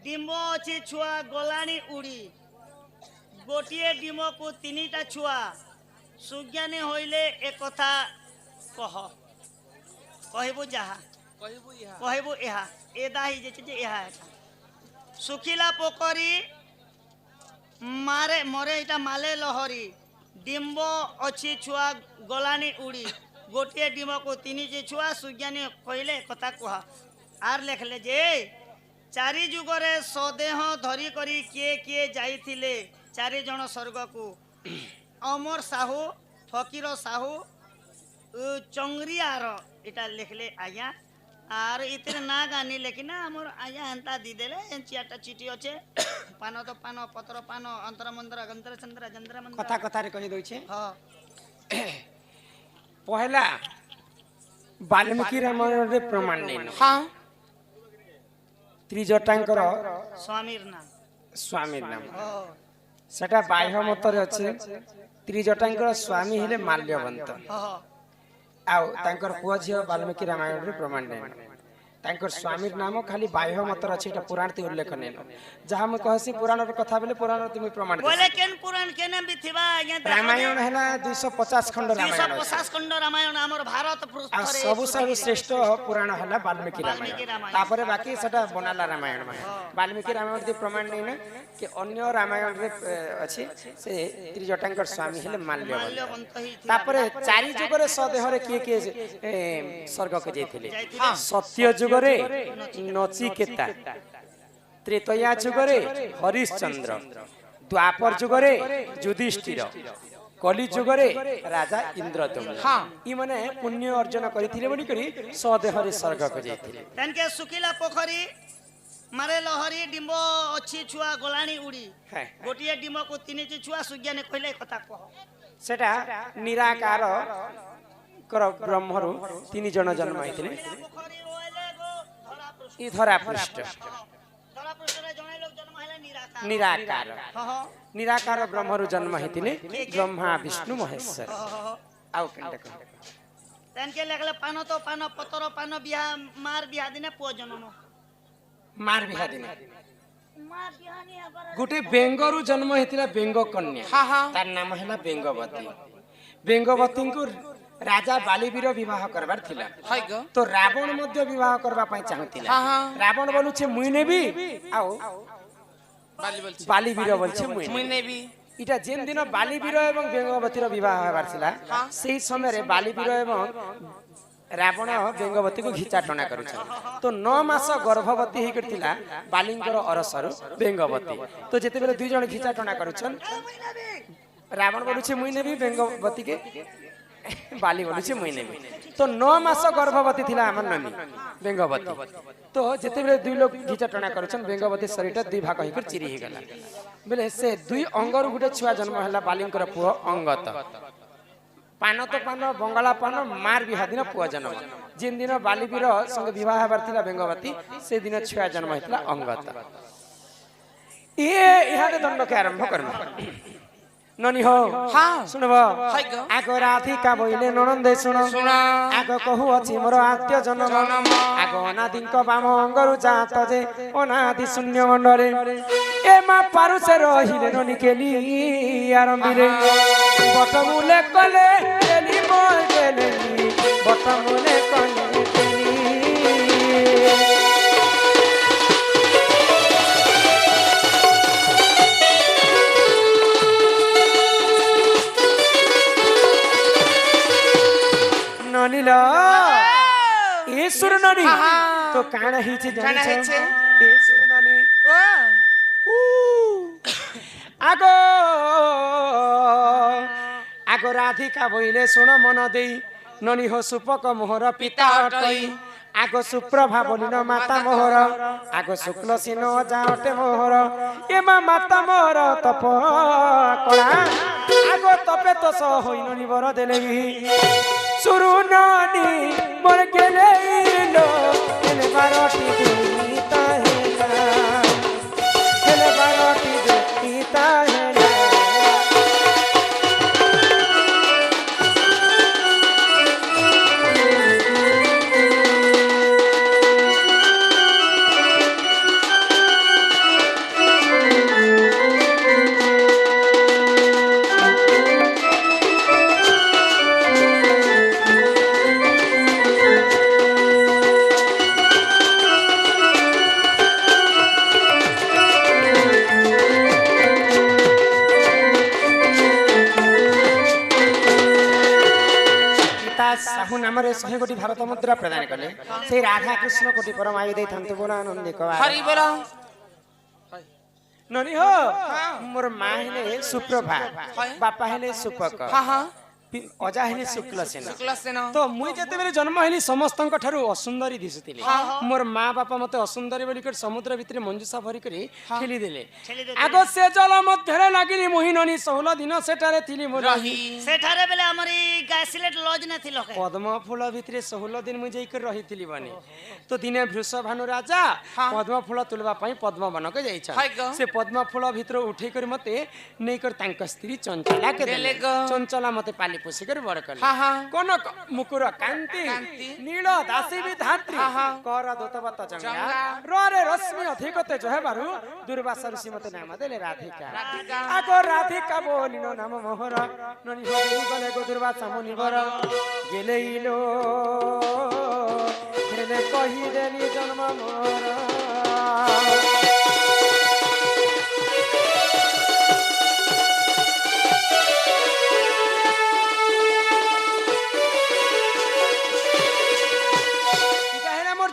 ডিম্ব ଅଛି ଛୁଆ ଗଲାଣି ଉଡ଼ି ଗୋଟିଏ ডিমକୁ ତିନିଟା ଛୁଆ ସୁଜ୍ଞାନୀ হইলে এ কথা কহ কহিবু যাহা কহিবু এহা এদা হি যেছে যে এহা এটা শুখিলা পোখরী মারে মরে এটা মালে লহরি ডিম্ব ଅଛି ଛୁଆ গলানি উড়ি গোটিଏ ডিমକୁ তিনিটি ଛୁଆ সুজ্ঞানী কহিলে কথা কুহা আর লেখলে যে চারি যুগরে সদেহ ধরি করি কিয়ে কিয়ে যাইଥିଲେ চারি জন স্বর্গকু অমর সাহু ফকির সাহু চংরিয়ার এটা লেখলে আজ্ঞা আর ইতির না গানি লেখিনা আমার আজ্ঞা এন্তা দি দেলে চিয়াটা চিঠি আছে পান তো পান পত্র পান অন্তর মন্ত্র গন্ত্র চন্দ্র চন্দ্র মন্ত্র কথা কথারে কহি দউছে হ্যাঁ পহলা বাল্মীকি রামায়ণরে প্রমাণ নেই হ্যাঁ ত্রিজটাঙ্কর স্বামীর নাম স্বামীর নাম সেটা বাহ্য মতরে আছে ত্রিজটাঙ্কর স্বামী হলে মাল্যবন্ত আউ তাঙ্কর পুଅ ଝିଅ বাল্মীকি রামায়ণরে প্রমাণ নেই তাঙ্কর স্বামীর নাম খালি বাহ্য মতর আছে এটা পুরাণতে উল্লেখ নেই যাহা মু কহছি পুরাণর কথা বলে পুরাণ তুমি প্রমাণ বলে কেন পুরাণ কেন বি থিবা আজ্ঞা রামায়ণ হেলা 250 খণ্ড রামায়ণ 250 খণ্ড রামায়ণ আমার ভারত পৃষ্ঠরে सबु श्रेष्ठ पुराण हला वाल्मीकि रामायण तापरे बाकी सेटा बनाला रामायण में वाल्मीकि रामायण दे प्रमाण नै ना कि अन्य रामायण रे अछि से त्रिजटांकर स्वामी हेले माल्यवंत तापरे चारि जुग रे सदेह रे किए स्वर्ग के जैथिले सत्य जुग रे नचिकेता त्रेतया जुग रे हरिश्चंद्र द्वापर जुग रे युधिष्ठिर कली जुगरे राजा इंद्रदम्न हाँ ई माने पुण्य अर्जन करिथिले बनी करी सदेह रे स्वर्ग को जैथिले तनके सुखिला पोखरी मारे लहरी डिम्ब अछि छुआ गलाणी उड़ी गोटिए डिम्ब को तीनटी छुआ सुज्ञाने कहले कथा कह सेटा निराकार कर ब्रह्मरु तीन जन जन्म हैथिले ई धरा पृष्ठ धरा पृष्ठ रे जने लोग जन्म हैले निराकार निराकार ब्रह्मरु जन्म हैथिले ब्रह्मा विष्णु महेश्वर आउ केनटा कह तनके लगले पानो तो पानो पतर पानो बिया मार बिया दिने पो जन्म मार बिहा दिने गुटे बेंगरु जन्म हैथिला बेंग कन्या हां हां तार नाम हैला बेंगवती बेंगवती को राजा बालीवीर विवाह करबार थिला तो रावण मध्य विवाह करबा पई चाहतिला रावण बोलु छे मुई नेबी आउ बालीवीर बोलछे मुई नेबी इटा जेन दिन बालीवीर एवं बेंगवतीर विवाह होबार थिला सेही समय रे बालीवीर एवं रावण बेंगवती को घिचाटना करुछ तो 9 मास गर्भवती हे करथिला बालिंकर अरसरु बेंगवती तो जेते बेले दुई जण घिचाटना करुछन रावण बोलु छे मुई नेबी बेंगवती के बाली बोलु छे मुई नेबी तो 9 मास गर्भवती थिला हमर ननी बेंगवती तो जेते बेले दुई लोग घिचाटना करुछन बेंगवती शरीर दुई भाग होकर चिरी हे गला बेले से दुई अंगरु गुटे छुआ जन्म हला बालिंकर पुओ अंगत पान तो पान बंगाला पान मार बिहा दिन पुआ जन्म जिन दिन बालीवीर संग विवाह हबार थिला बेंगवती से दिन छुआ जन्म हैतला अंगत ये इहादे दंड के आरंभ करम ननी हो हां सुनबो आगो राधिका बोइले ननंदे सुनो आगो कहू अछि मोर आत्य जन्म आगो अनादिंक बाम अंगरु जात जे अनादि शून्य मंडरे ए मा पारु से रहिले ननी केली आरंभिरे बटमुले कले केली मोय गेली बटमुले कले केली ननीला ए सुर ननी तो काना हिचे जाने छे ए सुर ननी आगो आगो राधिका बोइले सुन मन देई ननी हो सुपक मोहर पिता अटई आगो सुप्रभा बोलिन माता मोहर आगो शुक्ल सिन जाटे मोहर ए माता मोहर तप कला आगो तपे तो स होइनो नि बर देलेबी सुरु नानी मोर गेले लो गेले बारोटी देता हेला गेले बारोटी देता हेला ଶହେ କୋଟି ଭାରତ ମୁଦ୍ରା ପ୍ରଦାନ କଲେ ସେଇ ରାଧା କୃଷ୍ଣ କୋଟି ପରମ ଆୟୁ ଦେଇଥାନ୍ତୁ ବୋଲ ଆନନ୍ଦେ କବା ହରି ବୋଲ ନନି ହୋ ମୋର ମା ହେଲେ ସୁପ୍ରଭା ବାପା ହେଲେ ସୁପକ ହଁ ହଁ ଅଜା ହେଲେ ଶୁକ୍ଲସେନ ଶୁକ୍ଲସେନ ତ ମୁଇଁ ଯେତେବେଳେ ଜନ୍ମ ହେଲି ସମସ୍ତଙ୍କ ଠାରୁ ଅସୁନ୍ଦରୀ ଦିଶୁଥିଲି ମୋର ମା ବାପା ମତେ ଅସୁନ୍ଦରୀ ବୋଲି କରି ସମୁଦ୍ର ଭିତରେ ମଞ୍ଜୁସା ଭରି କରି ଠେଲି ଦେଲେ ଆଗ ସେ ଜଳ ମଧ୍ୟରେ ଲାଗିଲି ମୋହିନୀ 16 ଦିନ ସେଠାରେ ଥିଲି ମୁଁ ରହି ସେଠାରେ ବେଲେ ଆମର ଗାସିଲେଟ ଲଜ ନା ଥିଲ କେ ପଦ୍ମ ଫୁଲ ଭିତରେ 16 ଦିନ ମୁଁ ଯାଇକରି ରହିଥିଲି ବନି ତ ଦିନେ ବୃଷଭାନୁ ରାଜା ପଦ୍ମ ଫୁଲ ତୁଲବା ପାଇଁ ପଦ୍ମବନକୁ ଯାଇଛନ୍ତି ସେ ପଦ୍ମ ଫୁଲ ଭିତରୁ ଉଠେଇ କରି ମତେ ନେଇକରି ତାଙ୍କ ସ୍ତ୍ରୀ ଚଞ୍ଚଲା କେ ଦେଲେ ଚଞ୍ଚଲା ମତେ ପାଲି ପୋଷି କରି ବଡ କଲେ କନକ ମୁକୁର କାନ୍ତି ନୀଳ ଦାସୀ ବି ଧାତ୍ରୀ କର ଦୋତବତ ଜଙ୍ଗା ରରେ ରଶ୍ମି ଅଧିକ ତେଜ ହେବାରୁ ଦୁର୍ବାସା ଋଷି ମତେ ନାମ ଦେଲେ ରାଧିକା ଆଗ ରାଧିକା ବୋଲିନ ନାମ ମୋହର ନନି ହୋଇ ଗଲେ ଗো ଦୁର୍ବାସା ମୁନିବର ଗେଲେଇଲୋ ହେଲେ କହିଦେଲି ଜନ୍ମ ମୋର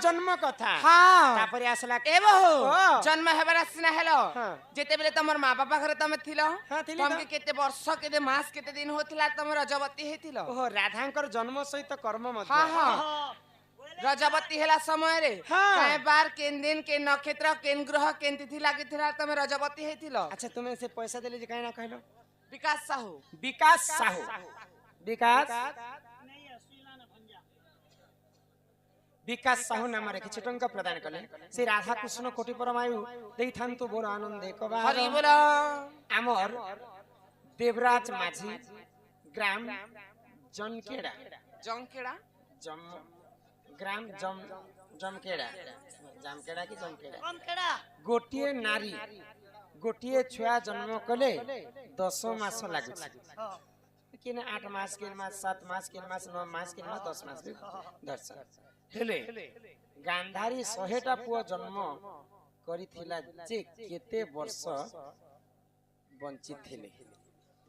জন্ম কথা তারপরে আসলা এ বহু জন্ম হেবার আসিনা হেলো যেতেবেলে তোমার মা বাবা ঘরে তুমি থিল তুমি কেতে বর্ষ কেতে মাস কেতে দিন হইতিলা তুমি রজবতী হইতিল ওহো রাধাঙ্কর জন্ম সহিত কর্ম মধ্য হ্যাঁ হ্যাঁ রজবতী হেলা সময়ে কায় বার কেন দিন কে নক্ষত্র কেন গ্রহ কেন তিথি লাগিଥିଲା তুমি রজবতী হইতিল আচ্ছা তুমি সে পয়সা দেলে যে কাই না কইলো বিকাশ সাহু বিকাশ সাহু বিকাশ বিকাশ সাহু নামে কিছু টঙ্কা প্রদান কলে সেই রাধা কৃষ্ণ কোটি পরমায়ু দেইথান্তু বড় আনন্দে কবা হরি বল আমর দেবরাজ মাঝি গ্রাম জনকেড়া জংকেড়া জম গ্রাম জম জমকেড়া জামকেড়া কি জমকেড়া কমকেড়া গোটিয়ে নারী গোটিয়ে ছুয়া জন্ম কলে 10 মাস লাগুছে কিনা 8 মাস কিন মাস 7 মাস কিন মাস 9 মাস কিন মাস 10 মাস দর্শন হেলে গান্ধারী 100টা পুଅ জন্ম କରିଥିଲା ଯେ କେତେ ବର୍ଷ ବଞ୍ଚିଥିଲେ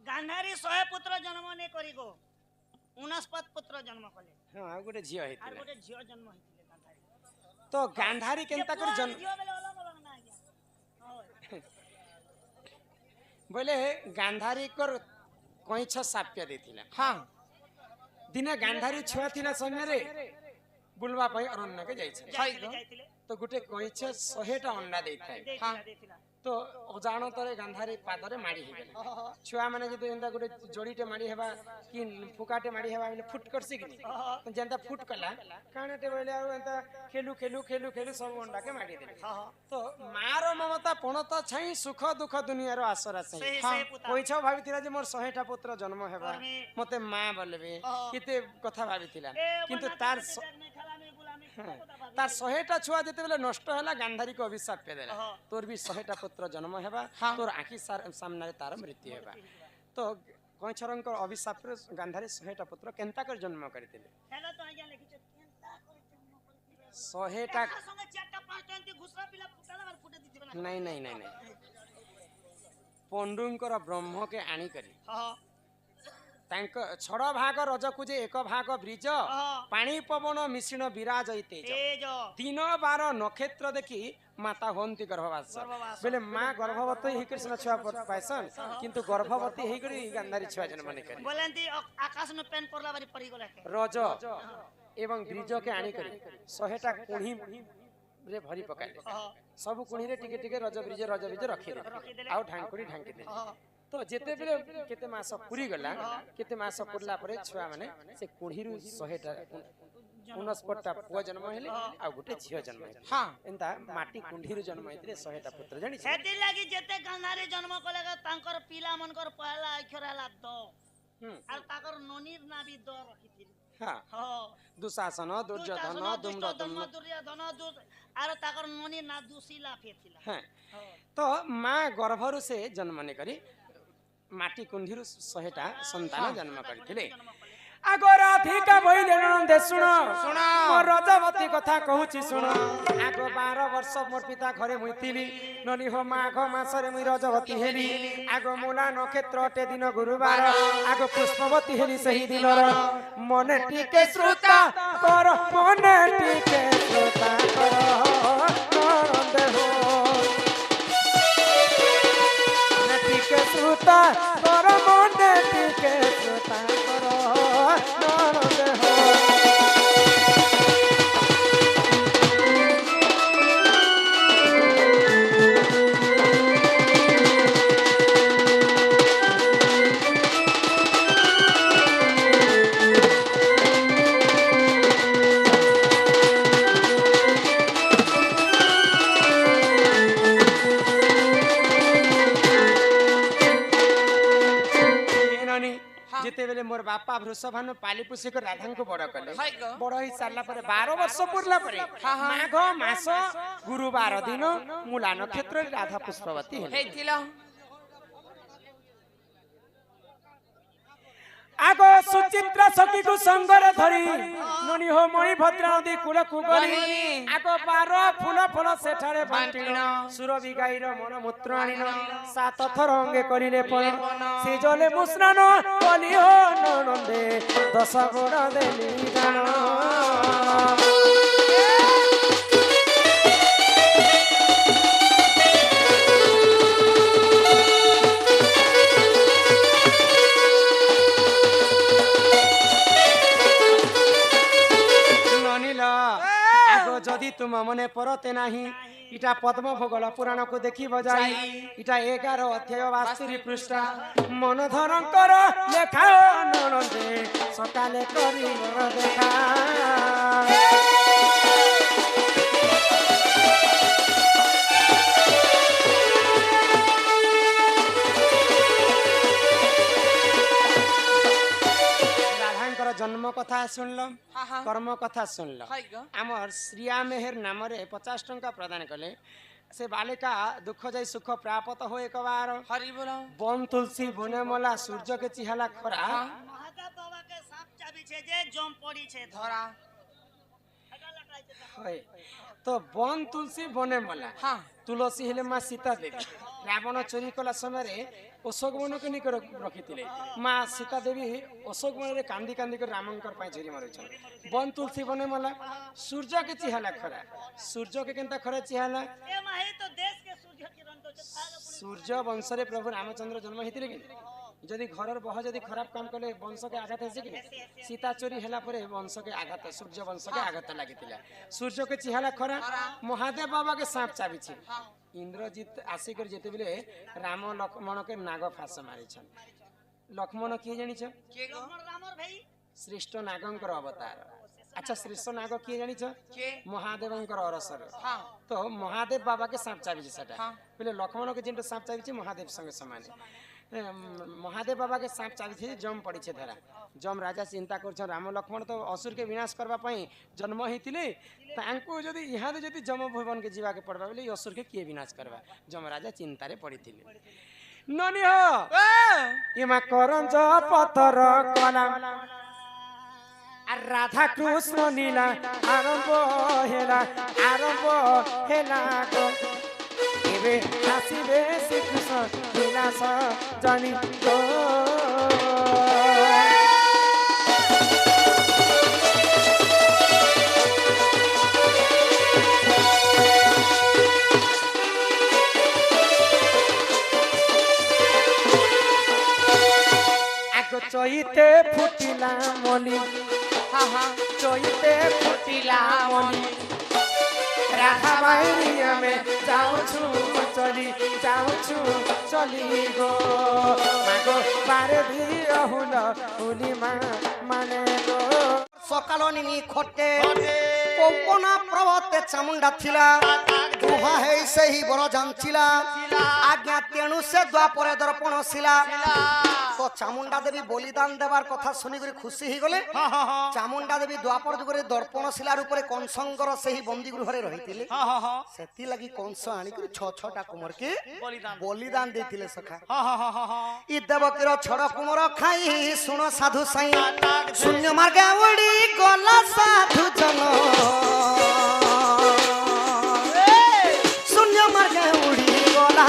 ଗାନ୍ଧାରୀ 100 ପୁତ୍ର ଜନ୍ମ ନେ କରିଗो 49 ପୁତ୍ର ଜନ୍ମ କଲେ ହଁ ଆଉ ଗୋଟେ ଝିଅ ଆଉ ହେଇଥିଲା ଗୋଟେ ଝିଅ ଜନ୍ମ ହେଇଥିଲେ ଗାନ୍ଧାରୀ ତ ଗାନ୍ଧାରୀ କେନ୍ତା କରି ଜନ୍ମ ଝିଅ ବେଲେ ଅଲଗ ଅଲଗ ନା ଆଜ୍ଞା ବୋଲେ ଗାନ୍ଧାରୀ କର କଇଁଛ ସାପ୍ୟ ଦେଇଥିଲା ହଁ ଦିନେ ଗାନ୍ଧାରୀ ଛୁଆ ଥିଲା ସମୟରେ ବୁଲବା ପାଇଁ ଅରଣ୍ୟକେ ଯାଇଥିଲେ ଯାଇଥିଲେ ତ ଗୋଟେ କଇଁଛ 100ଟା ଅଣ୍ଡା ଦେଇଥାଏ ଦେଇଥିଲା ତ ଅଜାଣତରେ ଗାନ୍ଧାରୀ ପାଦରେ ମାଡ଼ି ହେଇଗଲା ଛୁଆ ମାନେ ଯଦି ଏନ୍ତା ଗୋଟେ ଜଡ଼ିଟେ ମାଡ଼ି ହେବା କି ଫୁକାଟେ ମାଡ଼ି ହେବା ବୋଲେ ଫୁଟ କରସି କି ଯେନ୍ତା ଫୁଟ କଲା କାଣଟେ ବୋଲେ ଆଉ ଏନ୍ତା ଖେଲୁ ଖେଲୁ ଖେଲୁ ଖେଲୁ ସବୁ ଅଣ୍ଡାକେ ମାଡ଼ି ଦେଲେ ତ ମାର ମମତା ପଣତ ଛାଇ ସୁଖ ଦୁଃଖ ଦୁନିଆର ଆସରା ଛାଇ କଇଁଛ ଭାବିଥିଲା ଯେ ମୋର 100ଟା ପୁତ୍ର ଜନ୍ମ ହେବା ମତେ ମା ବୋଲବେ କେତେ କଥା ଭାବିଥିଲା କିନ୍ତୁ ତାର তার 100টা ছুয়া যেতেবেলে নষ্ট হলা গান্ধারী কো অভিশাপ দেলা তোর বি 100টা পুত্র জন্ম হেবা তোর আঁখি সামনে তার মৃত্যু হেবা তো কইছরঙ্ক অভিশাপ রে গান্ধারী 100টা পুত্র কেনতা করে জন্ম করিতেলে হেলো তো আজ্ঞা লিখিছে কেনতা করে জন্ম করিতিবে 100টা সঙ্গে 4টা 5টা এন্তি ঘুষরা পিলা ফুটালা আর ফুটে দিতিবে না নাই নাই নাই নাই পণ্ডুঙ্কর ব্রহ্মকে আনি করি ତାଙ୍କ ଛଡ ଭାଗ ରଜକୁ ଯେ ଏକ ଭାଗ ବ୍ରିଜ ପାଣି ପବନ ମିଶ୍ରଣ ବିରାଜ ତେଜ ଦିନ ବାର ନକ୍ଷତ୍ର ଦେଖି ମାତା ହୁଅନ୍ତି ଗର୍ଭବାସ ବେଲେ ମା ଗର୍ଭବତୀ ହେଇକରି ସିନା ଛୁଆ ପାଇସନ୍ କିନ୍ତୁ ଗର୍ଭବତୀ ହେଇକରି ଗାନ୍ଧାରୀ ଛୁଆ ଜନ୍ମ ନେଇ କରି ବୋଲେନ୍ତି ଆକାଶ ନ ପେନ୍ ପଡଲା ବାରି ପଡି ଗଲା ରଜ ଏବଂ ବ୍ରିଜକେ ଆଣି କରି 100ଟା କୁଣି ରେ ଭରି ପକାଇଲେ ସବୁ କୁଣିରେ ଟିକେ ଟିକେ ରଜ ବ୍ରିଜ ରଖିଦେଲେ ଆଉ ଢାଙ୍କୁରି ଢାଙ୍କି ଦେଲେ তো যেতেবেলে কেতে মাস পুরি গলা কেতে মাস পুরলা পরে ছুয়া মানে সে কুঢ়িরু 100টা 49টা পুଅ জন্ম হেলে আর গোটে ঝিও জন্ম হেলে হ্যাঁ এন্তা মাটি কুণ্ঠিরু জন্ম হইতলে 100টা পুত্র জানি সেতি লাগি যেতে গান্ধারী জন্ম কলে তাঙ্কর পিলা মনকর পহলা অক্ষর হেলা দ আর তাকর ননির না বি দ রখিতিলি হ্যাঁ দুঃশাসন দুর্যোধন দুম্রদম্ন দুর্যোধন আর তাকর ননি না দুশিলা ফেতিলা হ্যাঁ তো মা গর্ভরু সে জন্ম নে করি মাটি কুণ্ঠিরু 100টা সন্তান জন্ম করিଥିଲେ आगो राधिका बहिले नंदे सुनो सुनो। मो रजवती कथा कहूची सुनो आगो 12 वर्ष मोर पिता घरे मुई थिली ननी हो माघ मासरे मुई रजवती हेली आगो मूला नक्षत्र टे दिन गुरुवार आगो पुष्पवती हेली सही दिन मने टिके श्रोता कर मने टिके श्रोता कर नंदे हो मने टिके श्रोता कर मने टिके श्रोता कर नंदे हो जिते बेले मोर बापा वृषभानु पाली पुसी को राधा को बड़ कले हाय गो। बड़ ही सारला परे 12 वर्ष पुरला परे माघ मास गुरुवार दिन मूला नक्षत्र राधा पुष्पवती हेले ହେଇଥିଲା आगो सुचित्रा सखी को संगर धरी ननी हो मणि भद्रा नदी कूल कुगली आगो 12 फूल फल सेठारे बांटिन सुरभि गाईर मन मूत्र आनिन 7 थर अंगे करिले पण से जले मुस्नान कली हो ननंदे 10 गोड़ देली जान जदि तुम मने परते नाही इटा पद्म भोगल पुराण को देखी बजाई इटा 11 अध्याय 72 पृष्ठ मन धरंकर लेखा ननदे सकाले करी मोर देखा जन्म कथा सुनल कर्म कथा सुनल आमर श्रिया मेहर नाम 50 टंका प्रदान कले से बालिका दुख जाई सुख प्राप्त हो एक बार हरि बोलो बन तुलसी बने मला सूर्य के चिहाला खरा महादेव बाबा के सांप चाबी छे जे जम पड़ी छे धरा होय तो बन तुलसी बने मला हां तुलसी हेले मां सीता देवी रावण चोरी कला समय अशोक वन को निकट रखी माँ सीता देवी अशोक वन में कांदी कांदी कर रामंकर झुरी मार बन तुलसी बने मला सूर्य के चिहाला खरा सूर्य के केंता खरा चिहाला ए माही तो देश के सूर्य किरण तो सूर्य वंश रे प्रभु रामचंद्र जन्म हेतिले कि जदि घरर बह जदि खराब काम कले वंश के आघात हेसे कि सीता चोरी हैला परे वंश के आघात सूर्य वंश के आघात लागितिला सूर्य के चिहाला खरा महादेव बाबा के सांप चाबी छे इंद्रजीत आसिकर जेते बेले राम लक्ष्मण के नाग फास मारी छन लक्ष्मण की जानि छ के गो रामर भाई श्रेष्ठ नागंकर अवतार अच्छा श्रेष्ठ नाग की जानि छ के महादेवंकर अरसर हां तो महादेव बाबा के सांप चाबी सेटा हाँ। पहले लक्ष्मण के जेंट सांप चाबी महादेव संगे समान महादेव बाबा के सांप चाबी जम पड़ी छे धरा जम राजा चिंता कर राम लक्ष्मण तो असुर के विनाश करबा पई जन्म हेतिले तांको जदी इहा दे जदी जम भवन के जीवा के पड़बा बोले असुर के किए विनाश करबा जम राजा चिंता रे पड़ीतिले ननी हो इमा करंज पत्थर कला राधा कृष्ण नीला आरंभ हेला गो एबे नासिबे श्री कृष्ण लीला जानी गो आगो चैते फुटिला मनी हां हां चैते फुटिला मनी राधा मायरिया में जाऊँ चली गो मागो बारे भी अहुल उली माने गो सकाल निमी खटे पवना प्रवते चामुंडा थिला ଦୁହା ହେଇ ସେହି ବର ଜାଞ୍ଚିଲା ଆଜ୍ଞା ତେଣୁ ସେ ଦ୍ୱାପରେ ଦର୍ପଣ ଥିଲା তো চামুন্ডা দেবী বলিদান দেবার কথা শুনি করে খুশি হয়ে গলে চামুন্ডা দেবী দ্বাপর যুগরে দর্পণ শিলার উপরে কংসঙ্কর সেই বন্দি গৃহরে রহিଥିଲେ সেতি লাগি কংস আনি করে ছ ছটা কুমরকে বলিদান ଦେଇଥିଲେ সখা ই দেবকীর ছড় কুমর খাই শুণ সাধু সাই শূন্য মার্গে উড়ি গলা সাধু জন শূন্য মার্গে উড়ি গলা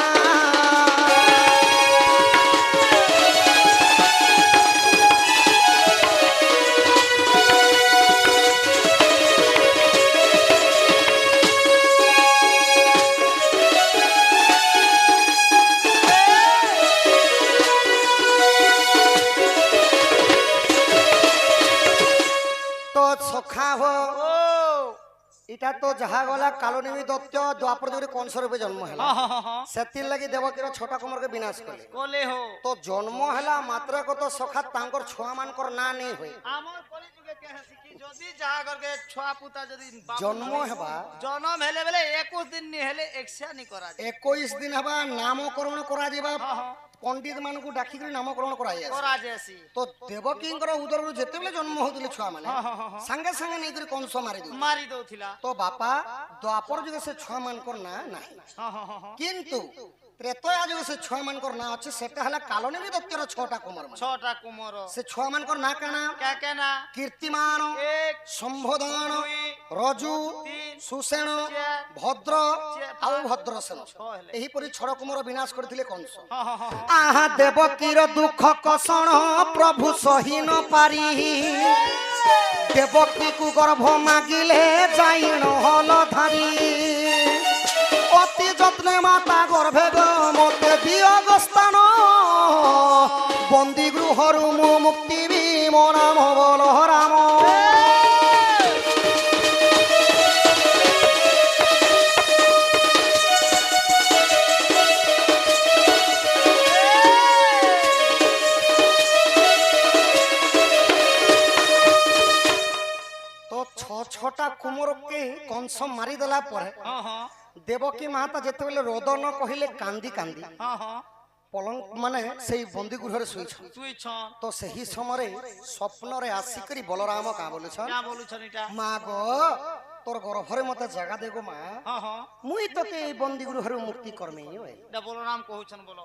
এটা তো যাহা গলা কালনেমী দত্ত দ্বাপর যুগে কংস রূপে জন্ম হেলা সেতির লাগি দেবকীর ছোটা কুমরকে বিনাশ কলে কলে হো তো জন্ম হেলা মাত্র কত সখা তাঙ্কর ছুয়া মানকর না নেই হই আমার কলি যুগে কে হাসি কি যদি যাহা করকে ছুয়া পুতা যদি জন্ম হেবা জন্ম হেলে বেলে 21 দিন নি হেলে একসা নি করা 21 দিন হেবা নামকরণ করা যাবা পণ্ডিত মানকু ডাকি করে নামকরণ করা যায় করা যায়সি তো দেবকীঙ্কর উদরରୁ যেতেবেলে জন্ম হউଥିଲେ ছুয়া মানে সাঙ্গে সাঙ্গে নেই করে কংস মারি দউথিলা তো বাপা দ্বাপর যুগে সে ছুয়া মানকর না নাই কিন্তু ত্রেতয়া যুগে সে ছুয়া মানকর না আছে সেটা হলা কালনেমী দত্তর ছটা কুমার ছটা কুমর সে ছুয়া মানকর না কানা কে কে না কীর্তিমান এক সম্বোধন রজু সুসেন ভদ্র আউ ভদ্রসেন এহিপরি ছড় কুমর বিনাশ করিଥିଲେ কংস আহা দেবকীর দুঃখ কষণ প্রভু সহি ন পারি দেবকীকু গর্ভ মাগিলে যাই নহল ধারি অতি যত্নে মাতা গর্ভে গ মতে দিয় গস্থান বন্দি গৃহরু মুক্তি বিম রাম বল রাম ছটা কুমরকে কংস মারি দেলা পরে দেবকী মাতা যেতেবেলে রোদন কহিলে কান্দি কান্দি পলঙ্ক মানে সেই বন্দি গৃহরে শুইছন তো সেই সময়ে স্বপ্নরে আসিকরি বলরাম কা বলুছন মা গো তোর গর্ভরে মতে জায়গা দেগো মা মুই তোকে এই বন্দি গৃহরে মুক্তি করমে বলরাম কহুছন বলো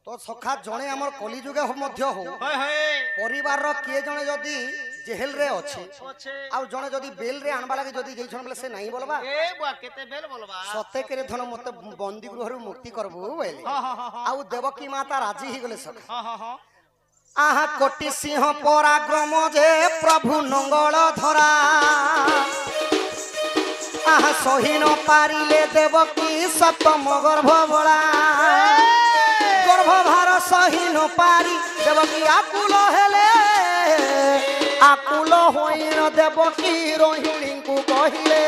তো সখা জনে আমার কলিযুগে মধ্য হো পরিবারর কিয়ে জনে যদি জেহেল রে আছে আর জনে যদি বেল রে আনবা লাগে যদি যেইছন বলে সে নাই বলবা এ বুয়া কেতে বেল বলবা সতে করে ধন মতে বন্দি গৃহরু মুক্তি করবু বলে আর দেবকী মাতা রাজি হই গলে সখা আহা কোটি সিংহ পরাক্রম যে প্রভু নঙ্গল ধরা আহা সহিন পারিলে দেবকী সপ্তম গর্ভ বলা গর্ভভার সহিন পারি দেবকী আকুল হেলে আকুল হইন দেবকী রোহিণীଙ୍କୁ কহিলে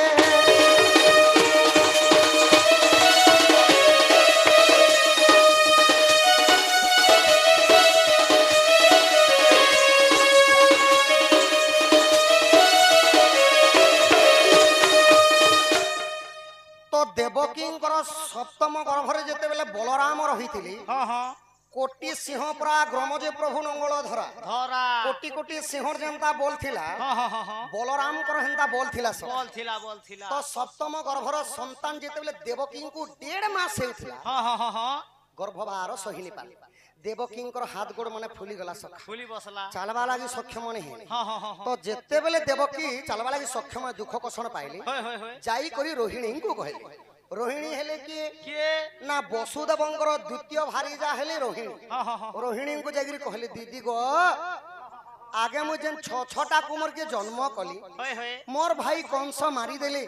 তো দেবকীঙ্কর সপ্তম গর্ভরে যেতেবেলে বলরাম রহিଥିଲେ কোটি সিংহ পরা গ্রমজে প্রভু নঙ্গল ধরা ধরা কোটি কোটি সিংহর যেন্তা বলথিলা বলরামকর হেন্তা বলথিলা সব বলথিলা তো সপ্তম গর্ভর সন্তান যেতেবেলে দেবকীঙ্কু 1.5 মাস হেউথিলা গর্ভবার সহিনি পালি দেবকীঙ্কর হাত গোড় মানে ফুলি গলা সখা ফুলি বসলা চালবা লাগি সক্ষম নেই তো যেতেবেলে দেবকী চালবা লাগি সক্ষম দুঃখ কষণ পাইলি যাই করি রোহিণীଙ୍କୁ কহিলি রোহিণী হেলে কিয়ে না বসুদেবঙ্কর দ্বিতীয় ভারি যা হেলে রোহিণী রোহিণীଙ୍କୁ যাইকি কহিলি দিদি গো আগে মু যেন ছটা কুমরকে জন্ম কলি মোর ভাই কংস মারি দেলে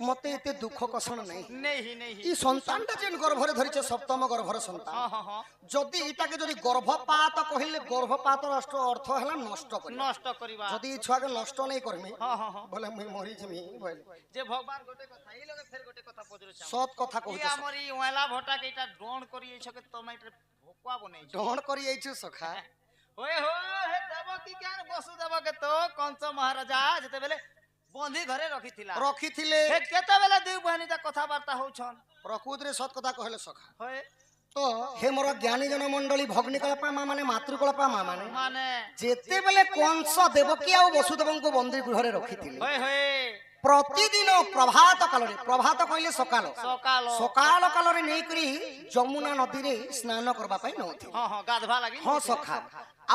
মতে এতে দুঃখ কষণ নাই ই সন্তানটা যেন গর্ভরে ধরিছে সপ্তম গর্ভর সন্তান যদি এটাকে যদি গর্ভপাত কহিলে গর্ভপাতর অর্থ হলা নষ্ট করিবা যদি এই ছুয়াকে নষ্ট নাই করমি বলে মুই মরি যিমি বলে যে ভগবান গোটে কথা এই লগে ফের গোটে কথা পজরে সৎ কথা কইছ আমারি ওয়ালা ভটাকে এটা ড্রোন করি এইছকে তোমে এটা ভোকवा বনাই ড্রোন করি এইছু সখা ওয়ে হো হে দেবকী জ্ঞান বসুদেবকে তো কংস মহারাজা যেতে বেলে बंधी घरे रखिथिला रखिथिले हे केतेबेले दुई बहनी ता कथा वार्ता होछन प्रकृति रे सत कथा कहले सखा होय तो हे मोर ज्ञानी जन मंडली भग्निकल्पा माँ माने मातृकल्पा माँ माने माने जेते बेले कंस देवकी आ वसुदेवଙ୍କୁ बंदी गृहरे रखिथिले होय होय प्रतिदिन प्रभात कालरे प्रभात कहले सकाल सकाल सकाल कालरे नै करी जमुना नदी रे स्नान करबा पई नउथि हां हां गाधवा लागि हां सखा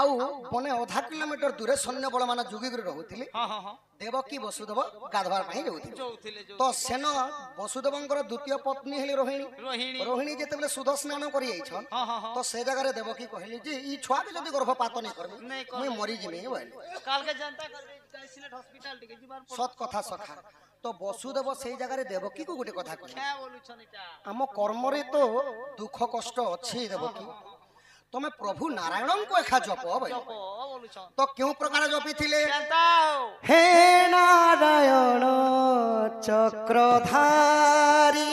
आउ बने आधा किलोमीटर दूरे सैन्य बल मान जुगी गरे रहुथिले हां हां हां देवकी वसुदेव गाधवा पई जाउथिले जोउथिले जो तो सेन वसुदेवंकर द्वितीय पत्नी हेले रोहिणी रोहिणी रोहिणी जेते बेले सुध स्नान करी आइछन हां हां हां तो से जगह रे देवकी कहली जे ई छुआ के जदी गर्भपात नै करबे नहीं करबे। मुई मरी जिमे बोले काल के जनता करबे सिलेट हॉस्पिटल टिके जीवार पर सत कथा सखा तो वसुदेव से जगह रे देवकी को गोटे कथा कहले क्या बोलुछन इटा आम कर्म रे तो दुख कष्ट अच्छी देवकी तमे प्रभु नारायण को एखा जप भाई ओ बोलुछन तो क्यों प्रकार जपी थिले जनता हे नारायण चक्रधारी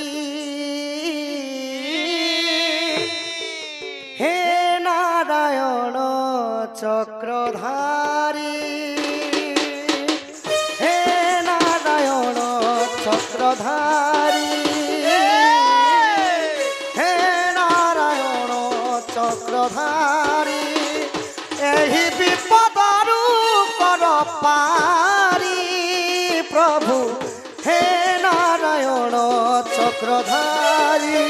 हे नारायण चक्रधारी हे नारायण चक्रधारी हे नारायण चक्रधारी एही विपदारु कर पारी प्रभु हे नारायण चक्रधारी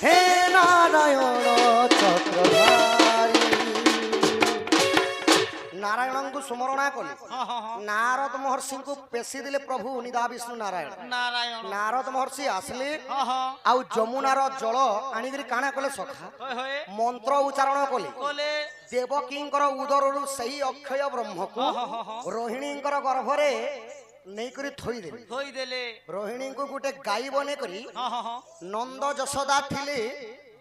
हे नारायण चक्रधारी नारायण को सुमरणा कले हां हां हां नारद महर्षि को पेशी दिले प्रभु निदा विष्णु नारायण नारायण नारद महर्षि आसले हां हां आउ जमुनार जल आनिकरी काना कले सखा होय होय मंत्र उच्चारण कले कोले देवकींकर उदररु सही अक्षय ब्रह्म को रोहिणींकर गर्भरे नहीं करी थोई देले थोई देले रोहिणी को गोटे गाई बने करी हां हां हां नंद जशोदा थिले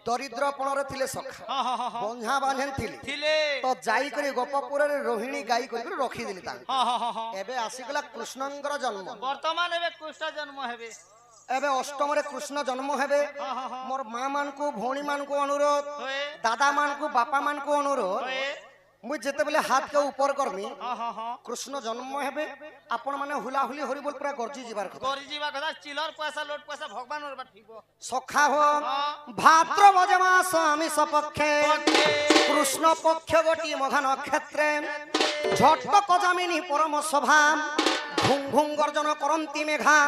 दरिद्रपण रे थिले सखा हां हां हां बंझा बांधेन थिले थिले तो जाई करी गोपपुर रे रोहिणी गाई करी रखी देली ता हां हां हां हां एबे आसीगला कृष्णंकर जन्म वर्तमान एबे कृष्ण जन्म हेबे एबे अष्टम रे कृष्ण जन्म हेबे हां हां हां मोर मां मान को भौणी मान को अनुरोध होय दादा मान को बापा मान को अनुरोध होय मुझे जेते बेले हाथ के ऊपर करमी हां हां हां कृष्ण जन्म हेबे आपण माने हुला हुली हरि बोल पूरा गर्जी जीवार କଥା गरी जीवा कथा चिलर पैसा लोट पैसा भगवान और बाठिबो सखा हो भाद्र बजमा स्वामी सपक्षे कृष्ण पक्ष गोटी मघा नक्षत्रे झट कजामिनी परम सभा घुं घुं गर्जन करंती मेघा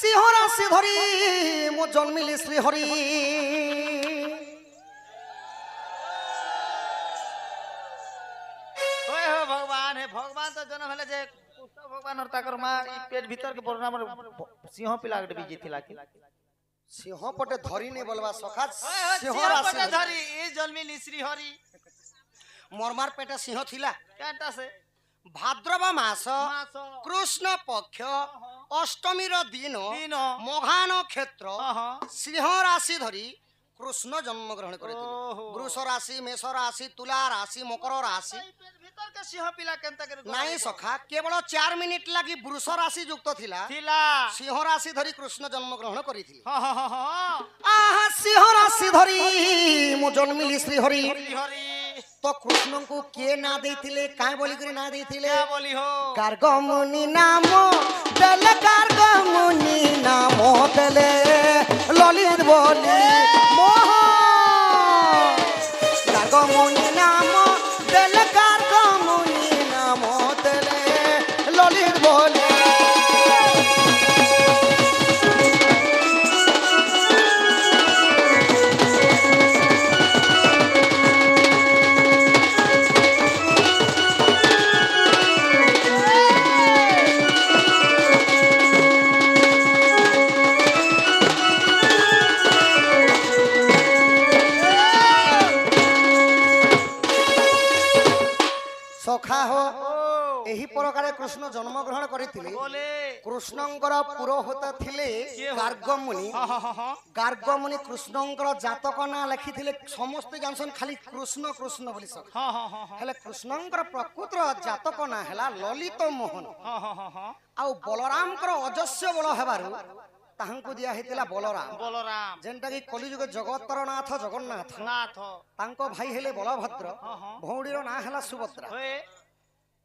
सिंहरा सिधरी मो जन्मिली श्रीहरि होय हो भगवान हे भगवान तो जन्म हले जे कृष्ण भगवान और ताकर मां ई पेट भीतर के बोरना में सिंह पिलागट बीजी थिला कि सिंह पटे धरी ने बोलवा सखा सिंह सिंहरा पटे सिधरी धरी ई जन्मिली श्री हरि मोरमार पेटे सिंह थिला केटा से भाद्रव मास मास कृष्ण पक्ष अष्टमी रो दिन दिन मघा नक्षत्र हां हां सिंह राशि धरी कृष्ण जन्म ग्रहण ओहो। करथिले वृष राशि मेष राशि तुला राशि मकर राशि पेट भीतर के सिंह पिला केनता के नाई सखा केवल 4 मिनिट लागि वृष राशि युक्त थिला थिला सिंह राशि धरी कृष्ण जन्म ग्रहण करिथिले हां हां हां हां आहा सिंह राशि धरी मु जन्मिली श्री हरि श्री हरि तो कृष्ण को के ना देथिले काय बोली करी ना देथिले क्या बोली हो गार्ग मुनि नाम देले गार्ग मुनि नाम देले ललित बोली मोह गार्ग मुनि नाम देले गार्ग मुनि नाम देले ललित बोली सखा हो एही प्रकार कृष्ण जन्म ग्रहण करिथिले बोले कृष्णंकर पुरोहित थिले गार्ग मुनि हां हां हां हां गार्ग मुनि कृष्णंकर जातक ना लिखिथिले समस्त जानसन खाली कृष्ण कृष्ण बोली सखा हां हां हां हेले कृष्णंकर प्रकृत जातक ना हैला ललित मोहन हां हां हां हां आउ बलरामकर अजस्य बल हेबारु ताहंकु दिया हेतिला बलराम बलराम जेंटा कि कलिजुग जगतर नाथ जगन्नाथ नाथ तांको भाई हेले बलभद्र हां हां भौडीर ना हैला सुभद्रा होए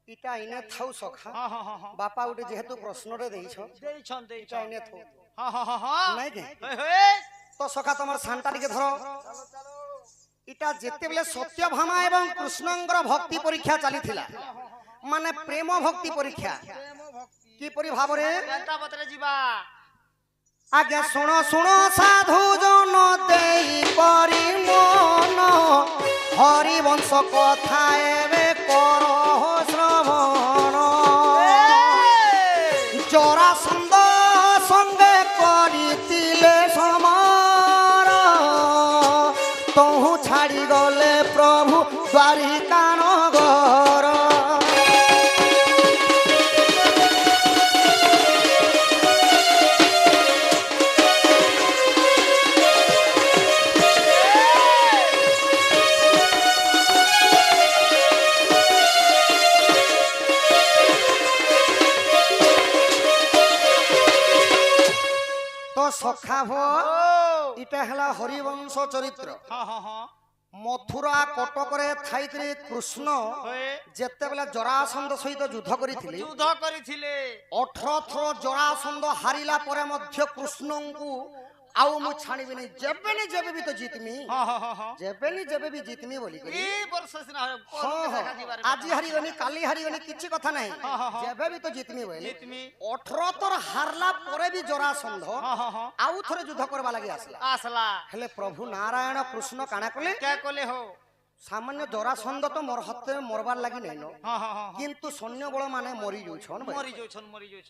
ইটা ইনে থাও সখা হ্যাঁ হ্যাঁ হ্যাঁ বাপা উঠে যেহেতু প্রশ্নরে দেইছ ଦେଇଛନ୍ ইটা ଦେଇছନ୍ ইনে থাও হ্যাঁ হ্যাঁ হ্যাঁ হ্যাঁ নাই কে হই হই তো সখা তোমার শান্তা টিকে ধর ইটা যেতেবেলে সত্যভামা এবং কৃষ্ণঙ্কর ভক্তি পরীক্ষা চালিଥିଲା মানে প্রেম ভক্তি পরীক্ষা কিপরি ভাবরে কেনতা বতরে ଯିବା আগে শুনো শুনো সাধু জন দেই করি মন হরিবংশ কথা এবে কর শ্রবণ জরাসন্ধ সঙ্গে করিছিলে সমার তহু ছাড়ি গলে প্রভু দ্বারিকা নগর সখা এটা হলা হরিবংশ চরিত্র হ্যাঁ হ্যাঁ হ্যাঁ মথুরা কটকরে থাইকরি কৃষ্ণ হয়ে যেতেবেলে জরাসন্ধ সহিত যুদ্ধ করিଥିଲେ যুদ্ধ କରିଥିଲେ 18 থর জরাসন্ধ হারিলা পরে মধ্য কৃষ্ণଙ୍କୁ আউ মু ছাড়িবিনি যেবে বি তো জিতমি হ্যাঁ হ্যাঁ হ্যাঁ হ্যাঁ যেবে বি জিতমি বলি করি এই বর্ষ সিনা হ্যাঁ আজি হারিগনি কালি হারিগনি কিছু কথা নাই যেবে বি তো জিতমি বলি জিতমি 18 থর হারলা পরে বি জরাসন্ধ হ্যাঁ হ্যাঁ হ্যাঁ আউ থরে যুদ্ধ করবা লাগি আসলা আসলা হেলে প্রভু নারায়ণ কৃষ্ণ কানা কলে কে কলে হো সামান্য জরাসন্ধ তো মোর হতে মরবার লাগি নাই ন হ্যাঁ হ্যাঁ হ্যাঁ কিন্তু সৈন্য বল মানে মরি যাউছন মরি যাউছন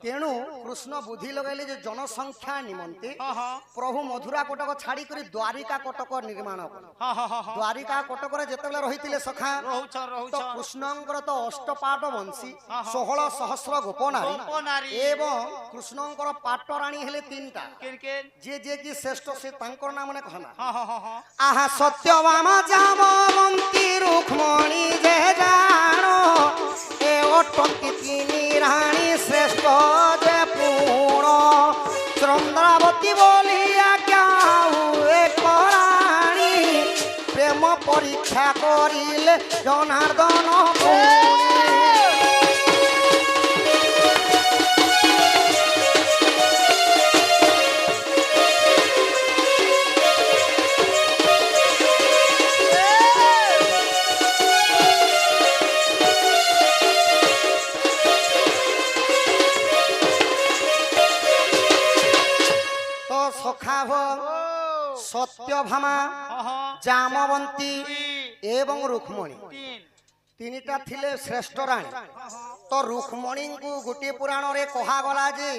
তেণু কৃষ্ণ বুদ্ধি লগাইলে যে জনসংখ্যা নিমন্তে হ্যাঁ হ্যাঁ প্রভু মধুরা কটক ছাড়ি করে দ্বারিকা কটক নির্মাণ কলে হ্যাঁ হ্যাঁ হ্যাঁ দ্বারিকা কটকরে যেতেবেলে রহিଥିଲେ সখা রহুছন তো রহুছন কৃষ্ণঙ্কর তো অষ্টপাট বଂଶୀ 16 সহস্র গোপনারী গোপনারী এবং কৃষ্ণঙ্কর পাটরাণী হেলে তিনটা কেন কেন যে কি শ্রেষ্ঠ সে তাঙ্কর নাম মনে কহনা হ্যাঁ হ্যাঁ হ্যাঁ হ্যাঁ আহা সত্যবামা জামবন্তী রুক্মণী যে জানো এ অটকি তিনি রানী শ্রেষ্ঠ যে পুণ চন্দ্রাবতী বলিয়া কেউ এ করাণী প্রেম পরীক্ষা করিলে জনার্দন পুণী সখাভ সত্যভামা হ্যাঁ হ্যাঁ জামবন্তী তিন এবং রুক্মণী তিন তিনিটা থিলে শ্রেষ্ঠ রাণী তো রুক্মণীଙ୍କୁ ଗୋଟିଏ ପୁରାଣରେ କୁହାଗଲା ଯେ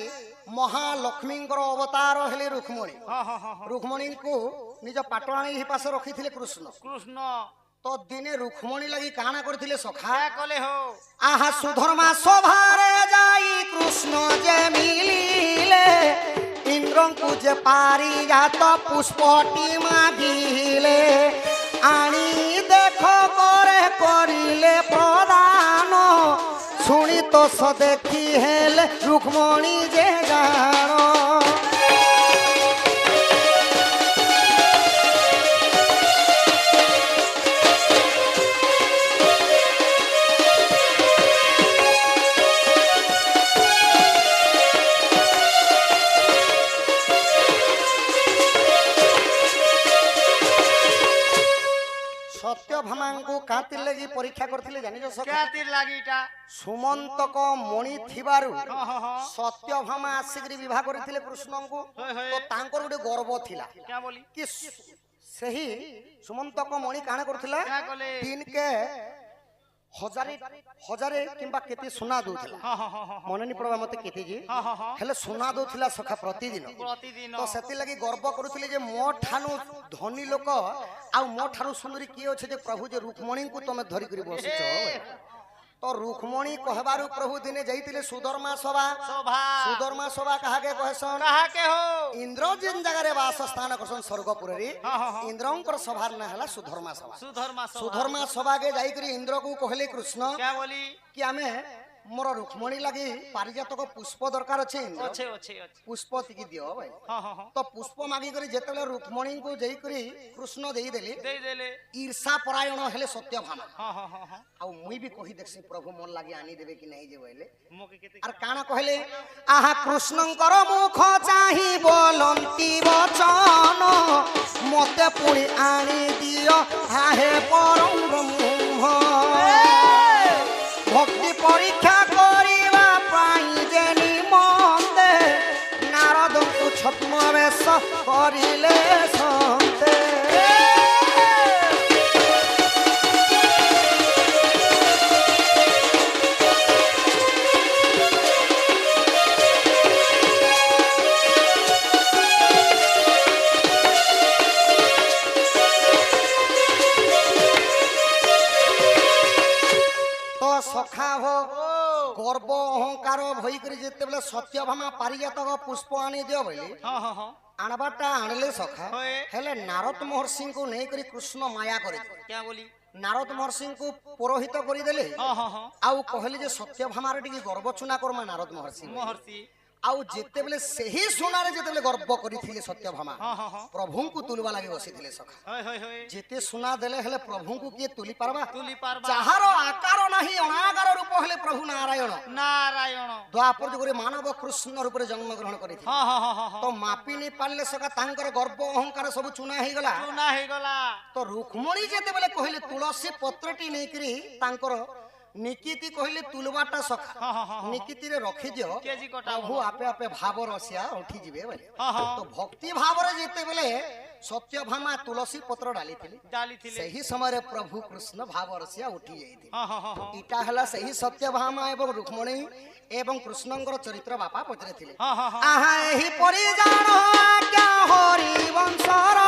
ମହାଲକ୍ଷ୍ମୀଙ୍କର ଅବତାର ହେଲେ ରୁକ୍ମଣୀ হ্যাঁ হ্যাঁ হ্যাঁ হ্যাঁ ରୁକ୍ମଣୀଙ୍କୁ ନିଜ ପାଟରାଣୀ ପାଶେ ରଖିଥିଲେ କୃଷ୍ଣ কৃষ্ণ ତ ଦିନେ ରୁକ୍ମଣୀ ଲାଗି କାଣା କରିଥିଲେ ସଖା কে কলে হো আহা সুধর্মা সভারে যাই কৃষ্ণ যে মিলিলে ইন্দ্রଙ୍କୁ যে পারিজাত পুষ্পটি মাগিলে আনি দেখ করে করিলে প্রদান শুনি তো দেখি হেলে রুক্মণী যে জান সত্যভামাଙ୍କୁ কাতির লাগি পরীক্ষা করଥିଲେ জানিছ সখা কে তীর লাগিটা সুমন্তক মণি থিবারু হ্যাঁ হ্যাঁ হ্যাঁ সত্যভামা আসিকি বিবাহ କରିଥିଲେ কৃষ্ণଙ୍କୁ হই হই তো তাଙ୍କର ଗୋଟେ গর্ব ଥିଲା কে বলি କି ସେହି ସୁମନ୍ତକ ମଣି କାଣା କରୁଥିଲା কে কলে ଦିନକେ ହଜାରେ ହଜାରେ କିମ୍ବା କେତେ ସୁନା ଦଉଥିଲା হ্যাঁ হ্যাঁ হ্যাঁ হ্যাঁ ମନେ ନି ପଡବା ମତେ କେତେ ଯେ হ্যাঁ হ্যাঁ হ্যাঁ ହେଲେ ସୁନା ଦଉଥିଲା ସଖା ପ୍ରତିଦିନ প্রতিদিন ତ ସେଥିଲାଗି ଗର୍ବ କରୁଥିଲେ ଯେ ମୋ ଠାରୁ ଧନୀ ଲୋକ ଆଉ ମୋ ଠାରୁ ସୁନ୍ଦରୀ କିଏ ଅଛି ଯେ ପ୍ରଭୁ ଯେ ରୁକ୍ମଣୀଙ୍କୁ ତମେ ଧରିକରି ବସିଛ ତ ରୁକ୍ମଣୀ କହିବାରୁ ପ୍ରଭୁ ଦିନେ ଯାଇଥିଲେ ସୁଧର୍ମା ସଭା শোভা ସୁଧର୍ମା ସଭା କାହାକେ କହେସନ୍ কাহা কে হো ଇନ୍ଦ୍ର ଯେନ୍ ଜାଗାରେ ବାସ ସ୍ଥାନ କରସନ୍ ସ୍ୱର୍ଗପୁରରେ হ্যাঁ হ্যাঁ হ্যাঁ ଇନ୍ଦ୍ରଙ୍କର ସଭାର ନାଁ ହେଲା ସୁଧର୍ମା ସଭା সুধর্মা শোভা ସୁଧର୍ମା ସଭାକେ ଯାଇକରି ଇନ୍ଦ୍ରକୁ କହିଲେ କୃଷ୍ଣ কে বলি କି ଆମେ मोर रुक्मणी लगी पारिजातक पुष्प दरकार अछि अच्छे अच्छे अच्छे पुष्प तिकी दियो भाई हाँ हाँ हाँ तो पुष्प मागी करी जेतेले रुक्मणी को जई करी कृष्ण देई देली दे देले ईर्षा परायण हेले सत्यभामा हाँ हाँ हाँ हाँ आ मुई भी कहि देखसी प्रभु मन लागी आनी देबे कि नहीं जे बोले मोके केते आर काना कहले आहा कृष्णंकर मुख चाहि बोलंती वचन मते पुणी आनी दियो हाहे परम ब्रह्म भक्ति परीक्षा करिवा पाई जे निमंते नारद को छद्मवेश करिले संते सखा हो गर्व अहंकार भई करी जेते बेले सत्यभामा पारिजातक पुष्प आनी दियो बोली हाँ हाँ हाँ आनबाटा आनले सखा होए। हेले नारद महर्षि को नहीं करी कृष्ण माया करे क्या बोली नारद महर्षि को पुरोहित करी देले हाँ हाँ हाँ आउ कहले जे सत्यभामार टिके गर्व चुना करमा नारद महर्षि महर्षि आउ जेते बेले सही सुनारे जेते बेले गर्व करिथिले सत्यभामा हाँ हाँ हाँ प्रभु को तुलवा लागि बसिथिले सखा होय होय होय जेते सुना देले हेले प्रभु को किए तुली पारबा तुली पारबा जाहार आकार नाही अनाकार रूप हेले प्रभु नारायण नारायण द्वापर जुगरे मानव कृष्ण रूप रे जन्म ग्रहण करिथिले हाँ हाँ हाँ हाँ हाँ तो मापी नहीं पारले सका तांकर गर्व अहंकार सब चुना हे गला चुना हे गला तो रुक्मणी जेते बेले कहले तुलसी पत्रटी नै करी तांकर निकिति कहले तुलबाटा सखा हाँ हाँ हाँ निकिति रे रखि दियो केजी कटा प्रभु आपे आपे भाव रसिया उठी जिवे बोले हाँ हाँ तो भक्ति भाव रे जेते बेले सत्यभामा तुलसी पत्र डालिथिले डाली थिले सही समय रे प्रभु कृष्ण भाव रसिया उठी जाइथिले हाँ हाँ हाँ हाँ इटा हला सही सत्यभामा एवं रुक्मणी एवं कृष्णंकर चरित्र बापा पचरे थिले हाँ हाँ हाँ आहा एही परि जानो क्या हरि वंशर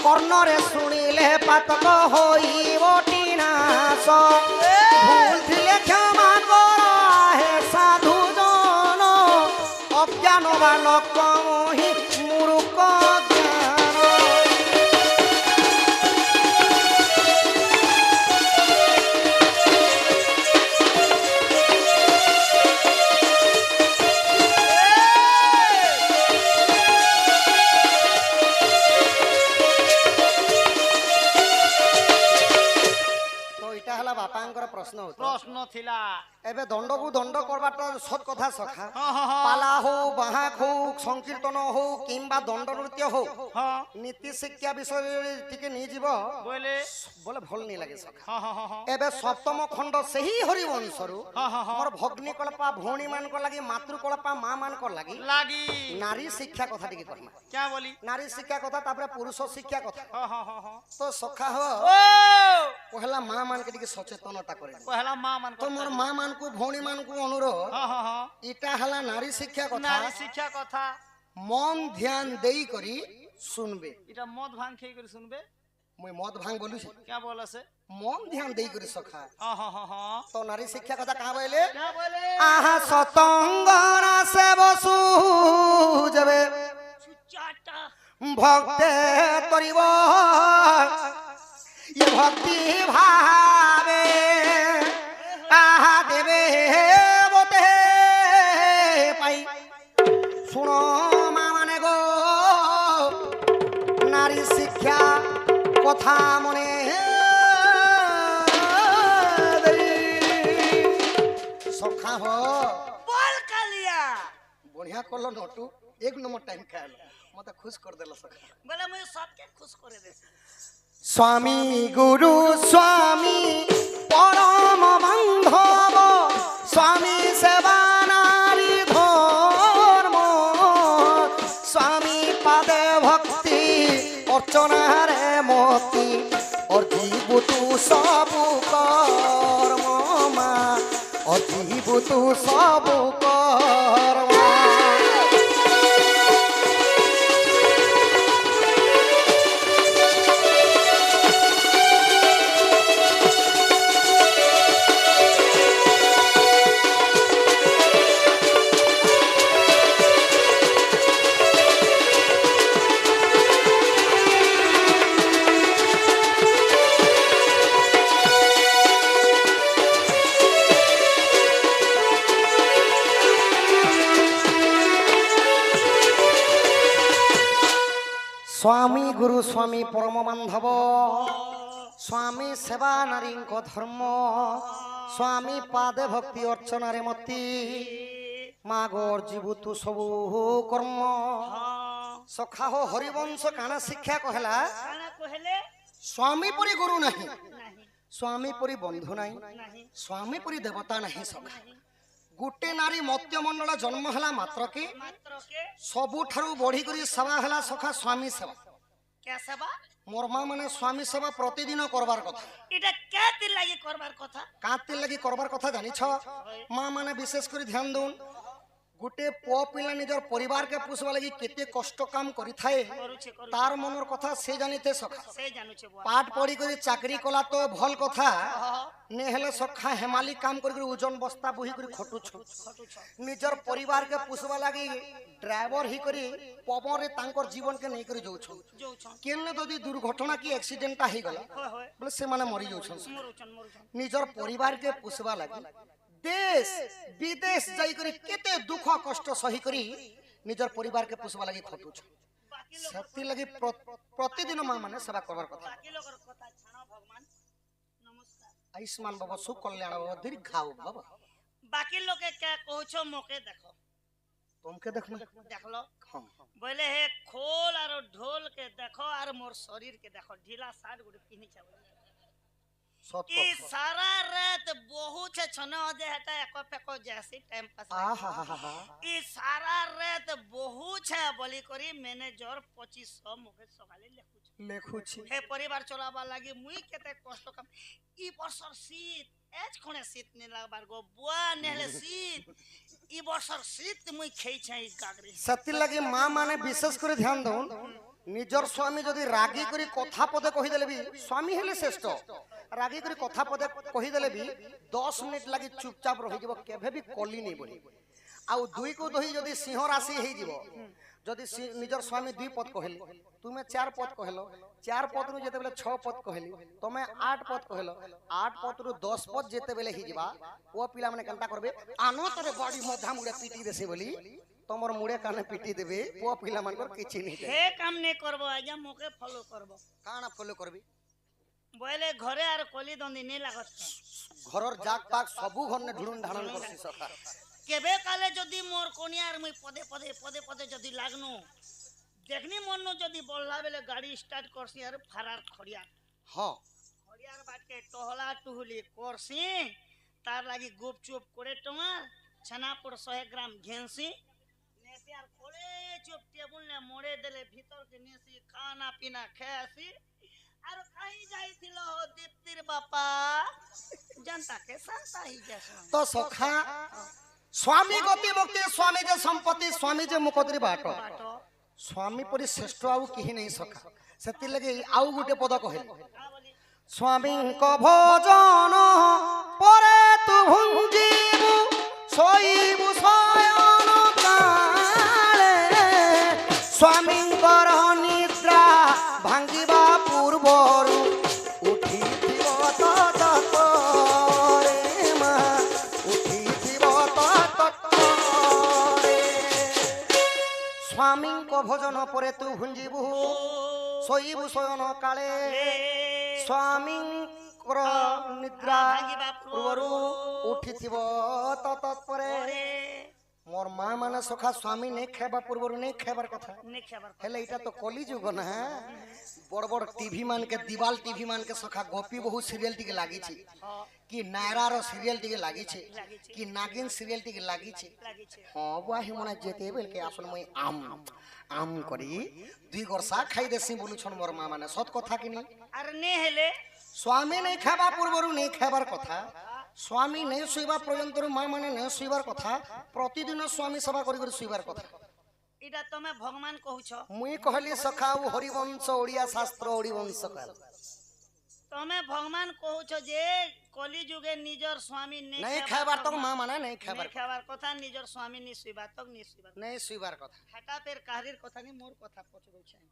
कर्ण रे सुनिले पातक होइबोटी नाश भूल थिले क्षमा कर हे साधु जन अज्ञान बालक मोहि मूर्ख ज्ञान तो इटा हला बापांकर प्रश्न होतो प्रश्न थिला एबे दंड को दंड करबाटा सत कथा सखा हाँ हाँ हाँ पाला हो बाहाक हो संकीर्तन हो किंबा दंड नृत्य हो हाँ नीति शिक्षा विषय टिके नहीं जीव बोले बोले भल नहीं लगे सखा हाँ हाँ हाँ हाँ एबे सप्तम खंड सही हरिवंशरु हाँ हाँ हाँ मोर भग्नी कल्पा भौणी मान को लागि मातृ कल्पा मां मान को लागि लागी नारी शिक्षा कथा टिके कहमा क्या बोली नारी शिक्षा कथा तापरे पुरुष शिक्षा कथा हाँ हाँ हाँ हाँ तो सखा हो ओ पहला मां मान के टिके सचेतनता करे पहला माँ मन तो मोर मां मान को भौणी मान को अनुरोध हाँ हाँ हाँ इटा हला नारी शिक्षा कथा नारी शिक्षा कथा मन ध्यान देई करी सुनबे इटा मद भांग खेई कर सुनबे मुई मद भांग बोलू छी क्या बोला से मन ध्यान देई करी सखा हाँ हाँ हाँ हाँ तो नारी शिक्षा कथा कहाँ बोले क्या बोले आहा सतंगना से बसु जबे सुचाटा भक्ते तरिब ये भक्ति भावे आहा देवे बोते पाई सुनो मा माने गो नारी शिक्षा कथा मने सखा हो बोल कालिया बढ़िया कलो नटू एक नंबर टाइम खायल मते खुश कर देला सखा बोले मुझे सबके खुश करे दे स्वामी गुरु स्वामी परम बांधव स्वामी सेवा नारी धर्म स्वामी पादे भक्ति अर्चना रे मोती और जीव तू सब कर्म मा और जीव तू सब कर्म ସ୍ୱାମୀ ଗୁରୁ ସ୍ୱାମୀ ପରମ ବାନ୍ଧବ ସ୍ୱାମୀ ସେବା ନାରୀଙ୍କ ଧର୍ମ ସ୍ୱାମୀ ପାଦେ ଭକ୍ତି ଅର୍ଚ୍ଚନାରେ ମତି ମାଗର ଯିବୁ ତୁ ସବୁ କର୍ମ ସଖା ହୋ ହରିବଂଶ କାଣା ଶିକ୍ଷା କହିଲା କାଣା କହିଲେ ସ୍ୱାମୀ ପରି ଗୁରୁ ନାହିଁ ନାହିଁ ସ୍ୱାମୀ ପରି ବନ୍ଧୁ ନାହିଁ ନାହିଁ ସ୍ୱାମୀ ପରି ଦେବତା ନାହିଁ ସଖା ଗୋଟେ ନାରୀ ମତ୍ୟମଣ୍ଡଳ ଜନ୍ମ ହେଲା ମାତ୍ରକେ ମାତ୍ର କେ ସବୁଠାରୁ ବଢିକରି ସେବା ହେଲା ସଖା ସ୍ୱାମୀ ସେବା କେ ସେବା মোর মা মানে স্বামী সেবা প্রতিদিন করবার কথা এটা কেতে লাগি করবার কথা কাঁতে লাগি করবার কথা জানিছ মা মানে বিশেষ করে ধ্যান দউন গোটে পুଅ ପିଲା ନିଜର ପରିବାରকে পুষবা লাগি কেতে কষ্ট কাম করি থায়ে କରୁଛେ କରୁଛେ তার মনের কথা সে জানিতে সখা ସେ ଜାଣୁଛେ ବୁଆ পাঠ পড়ি করে চাকরি কলা তো ভাল কথা নে হেলে সখা হেমালি কাম করি করে ওজন বস্তা বহি করে খটুছ ଖଟୁଛ নিজর পরিবারকে পুষবা লাগি ড্রাইভর হি করে পবনরে তাঙ্কর জীবনকে নেই করে যাউছ ଯୋଉଛନ୍ কেনে যদি দুর্ঘটনা কি অ্যাক্সিডেন্টটা হই গলা হয় হয় বলে সে মানে মরি যাউছন মରୁଛନ୍ মରୁଛନ୍ নিজর পরিবারকে পুষবা লাগি দেশ বিদেশ যাই করে কেতে দুঃখ কষ্ট সহি করি নিজর পরিবারকে পুষবা লাগি খটুছ বাকি লোক সেতি লাগি প্রতিদিন মা মানে সেবা করবার কথা বাকি লোকর কথা ছাড় ভগবান নমস্কার আয়ুষ্মান বাবা সুকল্যাণ বাবা দীর্ঘায়ু বাবা বাকি লোকে কে কହୁଛ মোকে দেখো তোমকে দেখো দেখলো হ্যাঁ बोले हे खोल और ढोल के देखो और मोर शरीर के देखो ढीला साड़ गुड़ पिनी छे সত ई কথা सारा रात बहुत छे छने जे हटा एको फेको जैसी टाइम पास আহা হা হা ई सारा रात बहुत छे बोली करी मैनेजर 2500 मुके सकाले लेखु লেখুছি हे परिवार चलाबा लागि मुई केते कष्ट काम ई बर्षर शीत एज खणे शीत ने लागबार गो बुआ नेले शीत ई बर्षर शीत मुई खेई छै ई गागरी সেতি লাগি মা মানে বিশেষ করে ধ্যান দউন নিজর স্বামী যদি রাগি করে কথা পদে কহি দেলে বি স্বামী হেলে শ্রেষ্ঠ রাগি করে কথা পদে কহি দেলে বি 10 মিনিট লাগি চুপচাপ রহি যাব কেভে বি কলি নেই বলি আউ দুই কো দহি যদি সিংহ রাশি হেই যাব যদি নিজর স্বামী দুই পদ কহিলি তুমি 4 পদ কহিলো 4 পদ রু যেতে বেলে 6 পদ কহিলি তুমি 8 পদ কহিলো 8 পদ রু 10 পদ যেতে বেলে হি যাবা ও পিলা মানে কেনতা করবে আনো তোরে বডি মধ্যা মুড়ে পিটি দেছে বলি তোমার মুড়ে কানে পিটি দেবে ও পিলা মানকর কিছু নেই हे काम नहीं करबो आजा मोके फॉलो करबो কানা ফলো করবি बोले घरे आर कोली दंदी नहीं लागत ঘরর জাক পাক সবু ঘরনে ঢুড়ুন ঢাড়ন করছি সখা केबे काले जदी मोर कोनियार मुई पदे पदे पदे पदे जदी लागनु देखनी मननो जदी बोलला बेले गाड़ी स्टार्ट करसी आर फरार खड़िया হ্যাঁ खड़ियार बाट के टहला टुहली करसी तार लागी गुपचुप करे टंगा छनापुर 100 ग्राम घेंसी नेसी आर कोले चुप टेबुल ने मोड़े देले भीतर के नेसी खाना पीना खासी आरो कहीं जाइथिलो हो दीप्तिर बापा जनता के संता ही जैसा তো সখা স্বামী গতি ভক্তি স্বামী যে সম্পত্তি স্বামী যে মুকদরি বাট बाटो স্বামী পরি শ্রেষ্ঠ আউ কেহি নেই সখা সেতি লাগি আউ গুটে পদ কহিলি आ बोली স্বামীঙ্ক ভোজন পরে তু ভুঞ্জিবু শোইবু শয়ন কালে স্বামীঙ্কর নিদ্রা ভাঙ্গিবা পূর্বরু উঠিথিব ততরে মা উঠিথিব ততরে স্বামীঙ্ক ভোজন পরে তু ভুঞ্জিবু শোইবু শয়ন কালে স্বামীঙ্কর নিদ্রা পূর্বরু উঠিথিব তৎপরে মোর মা মানে সখা স্বামী নেই খাইবা পূর্বরু নেই খাইবার কথা नहीं खबर হেলে এটা তো কলি যুগ না বড় বড় টিভি মানকে দিবাল টিভি মানকে সখা গোপী বহু সিরিয়াল টিকে লাগিছে কি নায়রার সিরিয়াল টিকে লাগিছে কি নাগিন সিরিয়াল টিকে লাগিছে लागी छे হ্যাঁ বুয়াহি মনে যেতে বেলকে আসলে মই আম করি দুই গরসা খাই দেছি বলুছন মোর মা মানে সত কথা কিনি अरे ने हेले স্বামী নেই খাইবা পূর্বরু নেই খাইবার কথা স্বামী নেই শুইবা পর্যন্ত মা মানে নেই শুইবার কথা প্রতিদিন স্বামী সেবা করি করে শুইবার কথা इटा तमे भगवान कहूछ মুই কহলি সখাও হরিবংশ ওড়িয়া শাস্ত্র হরিবংশ কাল तमे भगवान कहूछ जे कली जुगे निजर स्वामी নেই খাইবার তক মা মানে নেই খাইবার नहीं खाবার কথা निजर स्वामी नि सुइबा तक नि सुइबा নেই শুইবার কথা हाटा पेर काहरीर कथा नि मोर कथा पचरौ छै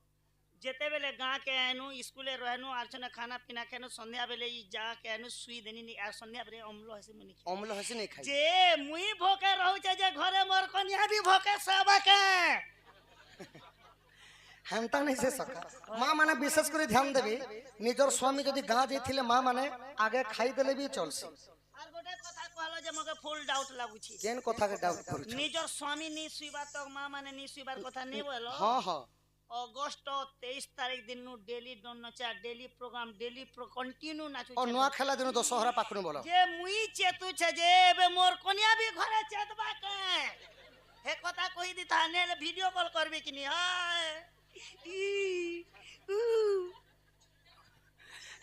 जेते बेले गां के आनु स्कूले रहनु आरचना खाना पीना केनु संध्या बेले ई जा के आनु सुई देनी नि आ संध्या बेले अम्ल हसे मुनि অম্ল হসি নেই খাই जे मुई भोके रहू छै जे घरे मोर कन्या भी भोके सबके হেনতা নাই সে সখা মা মানে বিশেষ করে ধ্যান দেবে নিজর স্বামী যদি গাঁ যাইଥିଲେ মা মানে আগে খাই দেলে বি চলছে আর গোটে কথা কহলো যে মকে ফুল ডাউট লাগুছি কেন কথাকে ডাউট করছ নিজর স্বামী নি শুইবার তো মা মানে নি শুইবার কথা নেই বলো হ্যাঁ হ্যাঁ অগস্ট 23 তারিখ দিন ডেলি ডন নচা ডেলি প্রোগ্রাম ডেলি কন্টিনিউ নাচু ও নয়া খেলা দিন দশহরা পাখুন বলো যে মুই চেতুছে যে এবে মোর কনিয়া বি ঘরে চেতবা কে হে কথা কই দি তানে ভিডিও কল করবি কিনি হায়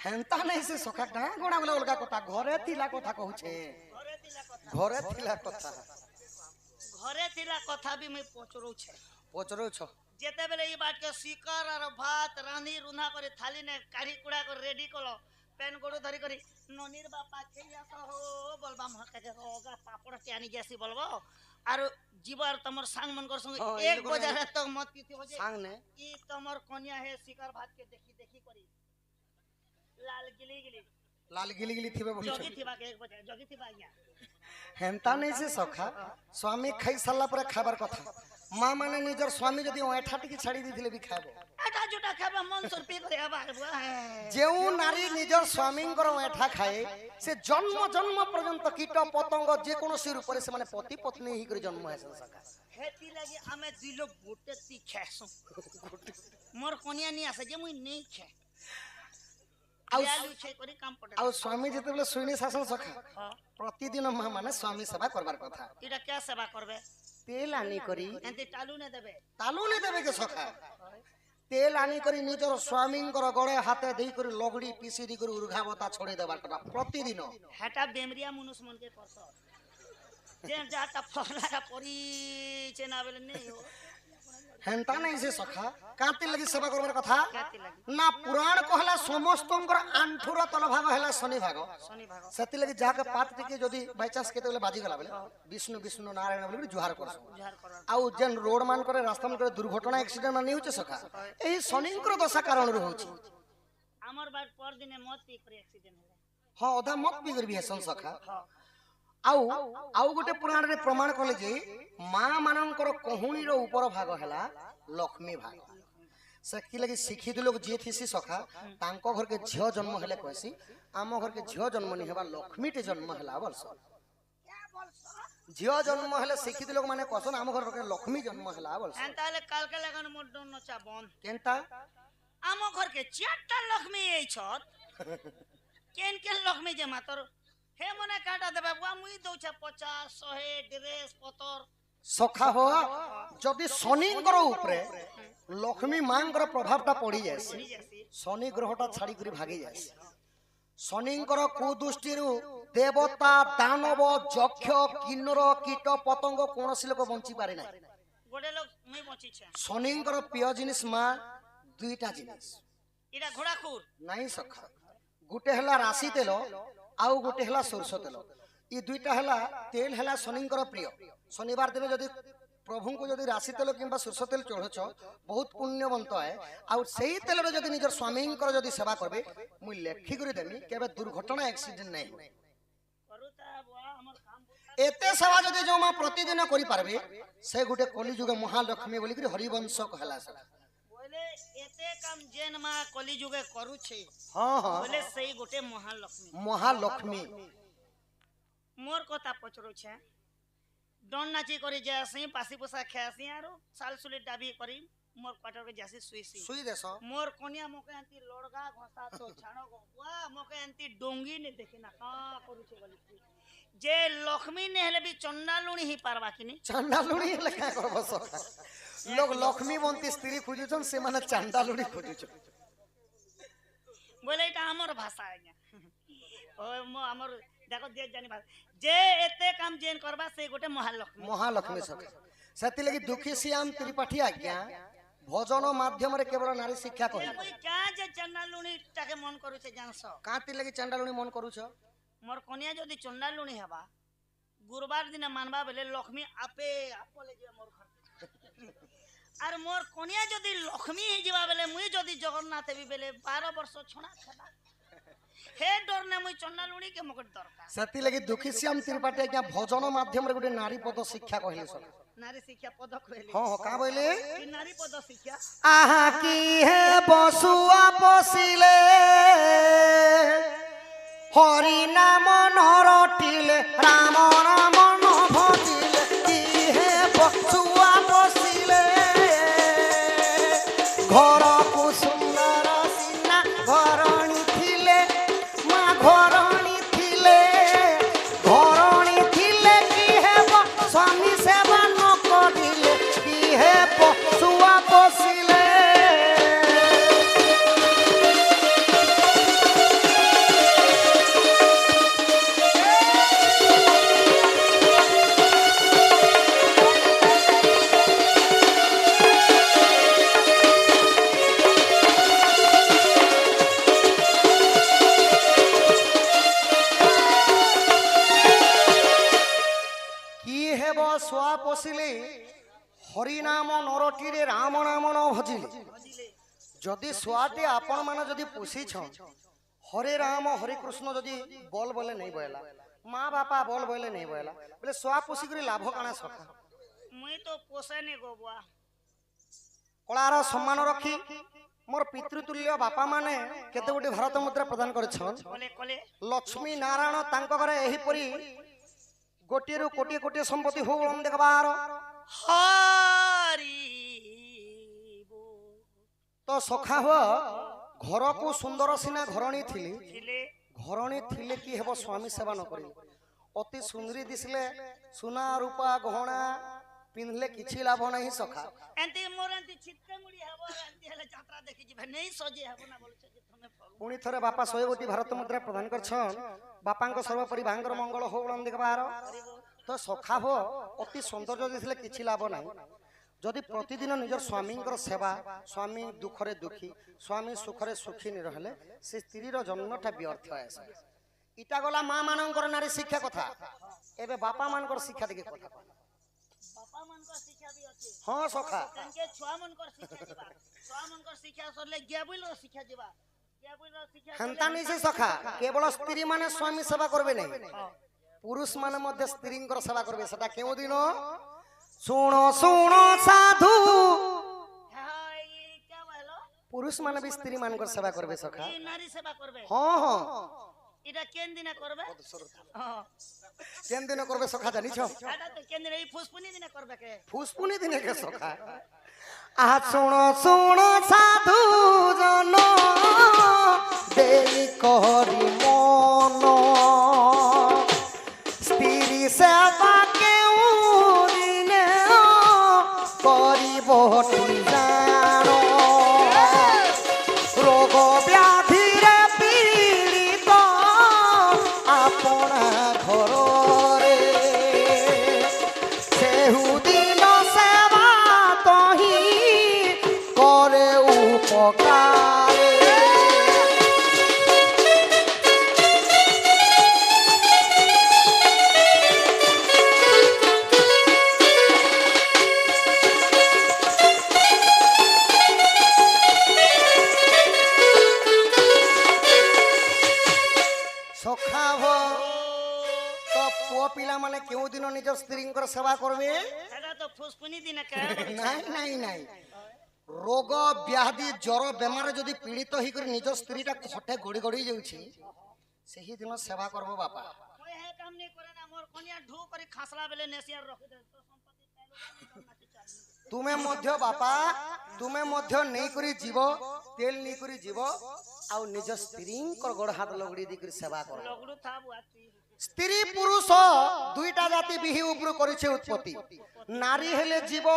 হেনতা নাই সে সখা গাঁ গোড়া বলে অলগা কথা ঘরে থিলা কথা কହୁছে ঘরে থিলা কথা ঘরে থিলা কথা বি মুই পচরউছে পচরউছ যেতেবেলে এই বাটকে শিকার আর ভাত রাঁধি রুঁধা করে থালি নে কাঢ়ি কুড়া করে রেডি কলো পেন গড়ু ধরি করি ননির বাপা খেয়ে আস হো বলবা মহাকে হোগা পাপড় কে আনি গেছি বলবো আর জীবার তোমার সাং মনকর সঙ্গে এক বজারে তো মত কিতি हो जे সাং নে ই তোমার কন্যা হে শিকার ভাত के देखी देखी करी लाल गिली गिली লাল গিলি গিলি থিবে বলছ जगी थिबा के एक बजे जगी थिबा या হেনতা নাই সে সখা স্বামী খাই সারলা পরে খাবার কথা মা মানে নিজর স্বামী যদি ওঠা টিকি ছাড়ি দিলে বি খাইব আটা জুটা খাবা মন সুরপি করে আবার যেউ নারী নিজর স্বামীঙ্কর ওঠা খায় সে জন্ম জন্ম পর্যন্ত কীট পতঙ্গ যে কোনসি রূপরে সে মানে পতি পত্নী হি করে জন্ম হেসন সখা হেতি লাগি আমি দুই লোক গোটে তি খাইছো মোর কনিয়া নি আছে যে মুই নেই খাই আলু খাই করে কাম পড়ে আর স্বামী যেতেবেলে শুইনি শাসন সখা প্রতিদিন মা মানে স্বামী সেবা করবার কথা এটা কে সেবা করবে তেল আনি করি এতে টালু নে দেবে তালু নে দেবে কে সখা তেল আনি করি নিজর স্বামীঙ্কর গড়ে হাতে দেই করে লগড়ি পিসি দি করে উর্ঘাবতা ছড়ে দেবার কথা প্রতিদিন হেটা বেমরিয়া মনুষ মনকে করছ যে যাটা ফলাটা পরিছে না বলে নেই हो হেনতা নাই সে সখা কাতে লাগি সেবা করবার কথা কাতি লাগি না পুরাণ কহলা সমস্তঙ্কর আণ্ঠুর তল ভাগ হেলা শনি ভাগ শনি ভাগ সেতি লাগি যাকে পাত টিকে যদি বাই চান্স কেতে বলে বাজি গলা বলে বিষ্ণু বিষ্ণু নারায়ণ বলে জুহার করছ উদ্ধার কর আউ যেন রোড মান করে রাস্তা মান করে দুর্ঘটনা অ্যাক্সিডেন্ট মানে হচ্ছে সখা এই শনিঙ্কর দশা কারণରୁ হচ্ছে আমার বার পর দিনে মত পি করে অ্যাক্সিডেন্ট হলে হ্যাঁ অধা মত পি করবি হেসন সখা হ্যাঁ আউ আউ গোটে পুরাণরে প্রমাণ কলে যে মা মানଙ୍କର কহুণীର ଉପର ଭାଗ ହେଲା ଲକ୍ଷ୍ମୀ ଭାଗ ସେକି ଲାଗି ଶିକ୍ଷିତ ଲୋକ ଯିଏ ଥିସି ସଖା ତାଙ୍କ ଘରକେ ଝିଅ ଜନ୍ମ ହେଲେ କହେସି ଆମ ଘରକେ ଝିଅ ଜନ୍ମ ନି ହେବା ଲକ୍ଷ୍ମୀଟେ ଜନ୍ମ ହେଲା ବଲସ ଝିଅ ଜନ୍ମ ହେଲେ ଶିକ୍ଷିତ ଲୋକ ମାନେ କହସନ୍ ଆମ ଘରକେ ଲକ୍ଷ୍ମୀ ଜନ୍ମ ହେଲା ବଲସ এন তাহলে কালকে লাগানো মোর ডন নচা বন কেনতা আম ঘরকে চারটা লক্ষ্মী এই ছত কেন কেন লক্ষ্মী যে মাতর হে মনে কাটা দেবে বুয়া মুই দউছে 50 100 ড্রেস পতর সখা হো যদি শনিଙ୍କର উপরে লক্ষ্মী মাଙ୍କର প্রভাবটা পড়ি যায়ସି শনি গ্রহটা ছাড়ি করে ভাগি যায়ସି শনিଙ୍କର কুদୃଷ୍ଟିରୁ দেবতা দানব যক্ষ কিন্নর কীট পতঙ্গ কোনসি লোক বঞ্চি পারে না গোটে লোক মুই বচিছে শনিଙ୍କର প্রিয় জিনিস মা দুইটা জিনিস এটা ঘোড়াখুর নাই সখা গোটে হেলা রাশি তেল আউ গোটে হেলা সরষ তেল ই দুইটা হেলা তেল হেলা শনিଙ୍କର প্রিয় শনিবার দিনে যদি প্রভুଙ୍କୁ যদি রাশি তেল কিংবা সরষ তেল চড়ছ বহুত পুণ্যবন্ত হয় আউ সেই তেলরে যদি নিজের স্বামীঙ্কর যদি সেবা করবে মুই লেখি করে দেমি কেবে দুর্ঘটনা অ্যাক্সিডেন্ট নাই করুতা বুয়া আমার কাম এতে সেবা যদি যে মা প্রতিদিন করি পারবে সে গোটে কলিযুগে মহালক্ষ্মী বলি করে হরিবংশ কহলা সেটা বলে এতে কাম জেন মা কলি যুগে করুছে হ্যাঁ হ্যাঁ বলে সেই গোটে মহালক্ষ্মী মহালক্ষ্মী মোর কথা পচরুছে ডন নাচি করে যাসি পাসি পোসা খেয়াসি আর সালসুলি ডাবি করি মোর কোয়ার্টার কে যাসি সুইসি সুই দেশ মোর কনিয়া মকে আনতি লড়গা ঘষা তো ছাড়ো গো ওয়া মকে আনতি ডঙ্গি নে দেখি না কা করুছে বলি যে লক্ষ্মী নে হেলে বি চন্ডালুনি হি পারবা কিনি চান্ডালুনি হেলে কা করব সখা লোক লক্ষ্মী বন্তি স্ত্রী খুঁজুছন সে মানে চান্ডালুনি খুঁজুছন বলে এটা আমার ভাষা আজ্ঞা ও আমার দেখো যে জানি ভাষা যে এতে কাম জেন করবা সেই গোটে মহালক্ষ্মী মহালক্ষ্মী সখা সেতি লাগি দুঃখী শ্যাম ত্রিপাঠী আজ্ঞা ভজন মাধ্যমরে কেবল নারী শিক্ষা করি মুই কা যে চন্ডালুনি টাকে মন করুছে জানছ কাতি লাগি চান্ডালুনি মন করুছ মোর কনিয়া যদি চন্ডালুনি হবা গুরুবার দিনে মানবা বলে লক্ষ্মী আপে আপলে যে মোর ঘর আর মোর কনিয়া যদি লক্ষ্মী হে যাবা বলে মুই যদি জগন্নাথ হেবি বলে 12 বর্ষ ছনা খেবা हे डर ने मुई चंडा लुणी के मकट दरकार सेति लगी दुखी श्याम त्रिपाठी क्या भजन माध्यम रे गुटे नारी पद शिक्षा कहले सर नारी शिक्षा पद कहले हां का बोले कि नारी पद शिक्षा आहा की है बसुआ बसिले हरि नाम नरटिले राम राम न भजिले की है बसुआ बसिले घर को सुंदर सिना घरणी थिले मा घरणी थिले की है स्वामी सेवा न करिले की है बसुआ बसिले पशिले हरिनाम नरटीरे राम नाम न भजिले जदि शुआटे आपण माने जदि पोषी छ हरे राम हरे कृष्ण जदि बोल बोले नहीं बोला माँ बापा बोल बोले नहीं बोला बोले शुआ पोषी कर लाभ काना सखा मुई तो पोसे ने गोबुआ कलार सम्मान रखी मोर पितृतुल्य बापा माने केते गोटी भारत मुद्रा प्रदान करछन लक्ष्मी नारायण तांको घरे एही परी गोटी रु कोटी कोटी संपत्ति हो हम देखबार हरि तो सखा हो घर को सुंदर सिना घरणी थिली कि हेबो स्वामी सेवा न करी अति सुंदरी दिसले सुना रूपा गहना पिनले किछि लाभ नहीं सखा एंती मोर एंती छिटके मुड़ी हेबो एंती हेले यात्रा देखि जिबे नहीं सजे हेबो ना बोलछे जे तमे पुणी थरे बापा 100 कोटी भारत मुद्रा प्रदान करछन बापांको सर्वोपरि भांगर मंगल हो बोलम देखबार तो सखा हो अति सौंदर्य दिसले किछि लाभ नहीं जदि प्रतिदिन निजर स्वामींकर सेवा स्वामी दुखरे दुखी स्वामी सुखरे सुखी नि रहले से स्त्रीर जन्मटा व्यर्थ है इटा गला मां मानकर नारी शिक्षा कथा एबे बापा मानकर शिक्षा देखे कथा बापा मानकर शिक्षा भी अछि हां सखा तनके छुआ मानकर शिक्षा दिबा छुआ मानकर शिक्षा सरले गेबुल शिक्षा दिबा गेबुल शिक्षा हंता नहीं से सखा केवल स्त्री माने स्वामी सेवा करबे नहीं पुरुष माने मध्य स्त्रींकर सेवा करबे सेटा केउ दिन सुनो सुनो साधु हाय क्या बोलो पुरुष माने भी स्त्री मानकर सेवा करबे सखा ई नारी सेवा करबे हां हां इटा केन दिना करबे हां केन दिन करबे सखा जानि छ आटा तो केन दिन ई फुसपुनी दिना करबे के फुसपुनी दिन के सखा आ सुनो सुनो साधु जन देई करी मन स्त्री सेवा केउ दिने करिबो जानो रोग व्याधि रे पीड़ित अपना घर रे सेहु दिन सेवा तही करे उपकार सखा हो तो पुओ पिला माने केउ दिन निज स्त्रींकर सेवा करबे एटा तो फुसपुनी दिना के नहीं नहीं नहीं रोग व्याधि ज्वर बेमार जदि पीड़ित होई कर निज स्त्रीटा खटे गड़ी गड़ी जाउछि सेही दिन सेवा करबो बापा कोई है काम नहीं करे ना मोर कोनिया ढू करी खासला बेले नेसिया रखि दे तो संपत्ति तुमे मध्य बापा तुमे मध्य नहीं करी जीव तेल नहीं करी जीव आउ निज स्त्रींकर गोड़ हाथ लगड़ी दी कर सेवा कर लगड़ू था बुआती स्त्री पुरुष दुईटा जाति बिहि उपर करिছে उत्पत्ति नारी हेले जीव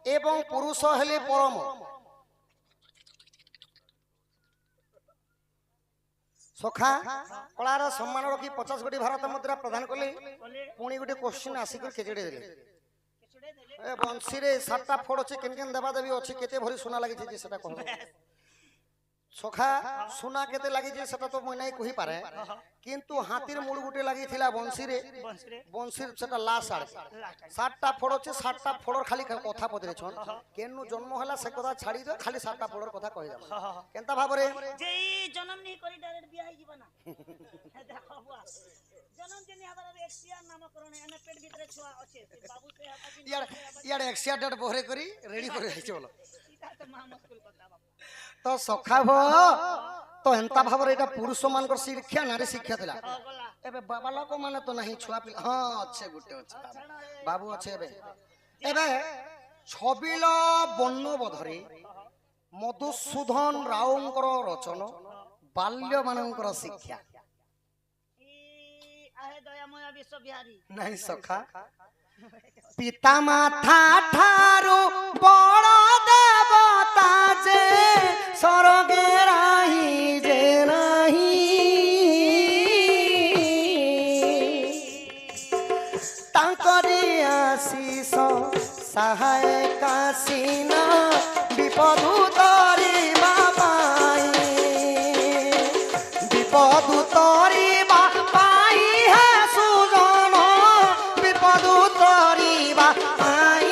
एवं पुरुष हेले परम सखा कलार सम्मान रखी 50 कोटी भारत मुद्रा प्रदान कले पुणी गोटे क्वेश्चन आसिक खेचड़ी देले ए बंसी रे 7टा फोड़ अछि केन केन देबा देबी अछि केते भरी सोना लागि छै सेटा कहबो সখা সোনা কেতে লাগিছে সেটা তো মই নাই কহি পারে কিন্তু হাতির মূল গুটে লাগিছিলা বংশীরে বংশীর সেটা লাশ আড়ে 60টা ফড় আছে 60টা ফড়র খালি কথা পদরেছন কেনু জন্ম হলা সে কথা ছাড়ি দে খালি 60টা ফড়র কথা কই যাব কেনতা ভাবরে যে এই জন্ম নি করি ডাইরেক্ট বিয়া হই ଯିବ না দেখো বুয়া জন্ম জেনি আবার এক্সিয়ার নামকরণ এনে পেট ভিতরে ছোয়া আছে বাবু সে ইয়ার এক্সিয়া ডেট বহরে করি রেডি করে যাইছে বলো এটা তো মা মুশকিল কথা বাবা তো সখা ভো তো এন্তা ভাবরে এটা পুরুষ মানকর শিক্ষা নারী শিক্ষা দিলা এবে বাবা লোক মানে তো নাই ছুয়া পিলা হ্যাঁ আছে গুটে আছে বাবু আছে এবে এবে ছবিল বন্যবধরে মধুসূদন রাওঙ্কর রচন বাল্য মানঙ্কর শিক্ষা আহে দয়াময় বিশ্ব বিহারী নাই সখা পিতা মাতা ঠারু বড় দেবতা যে স্বর্গে রাহি যে নাহি তাঙ্করি আশিষ সহায় কাশিনা বিপদ তরিবা পাই বিপদ তরিবা পাই হে সুজন বিপদ তরিবা পাই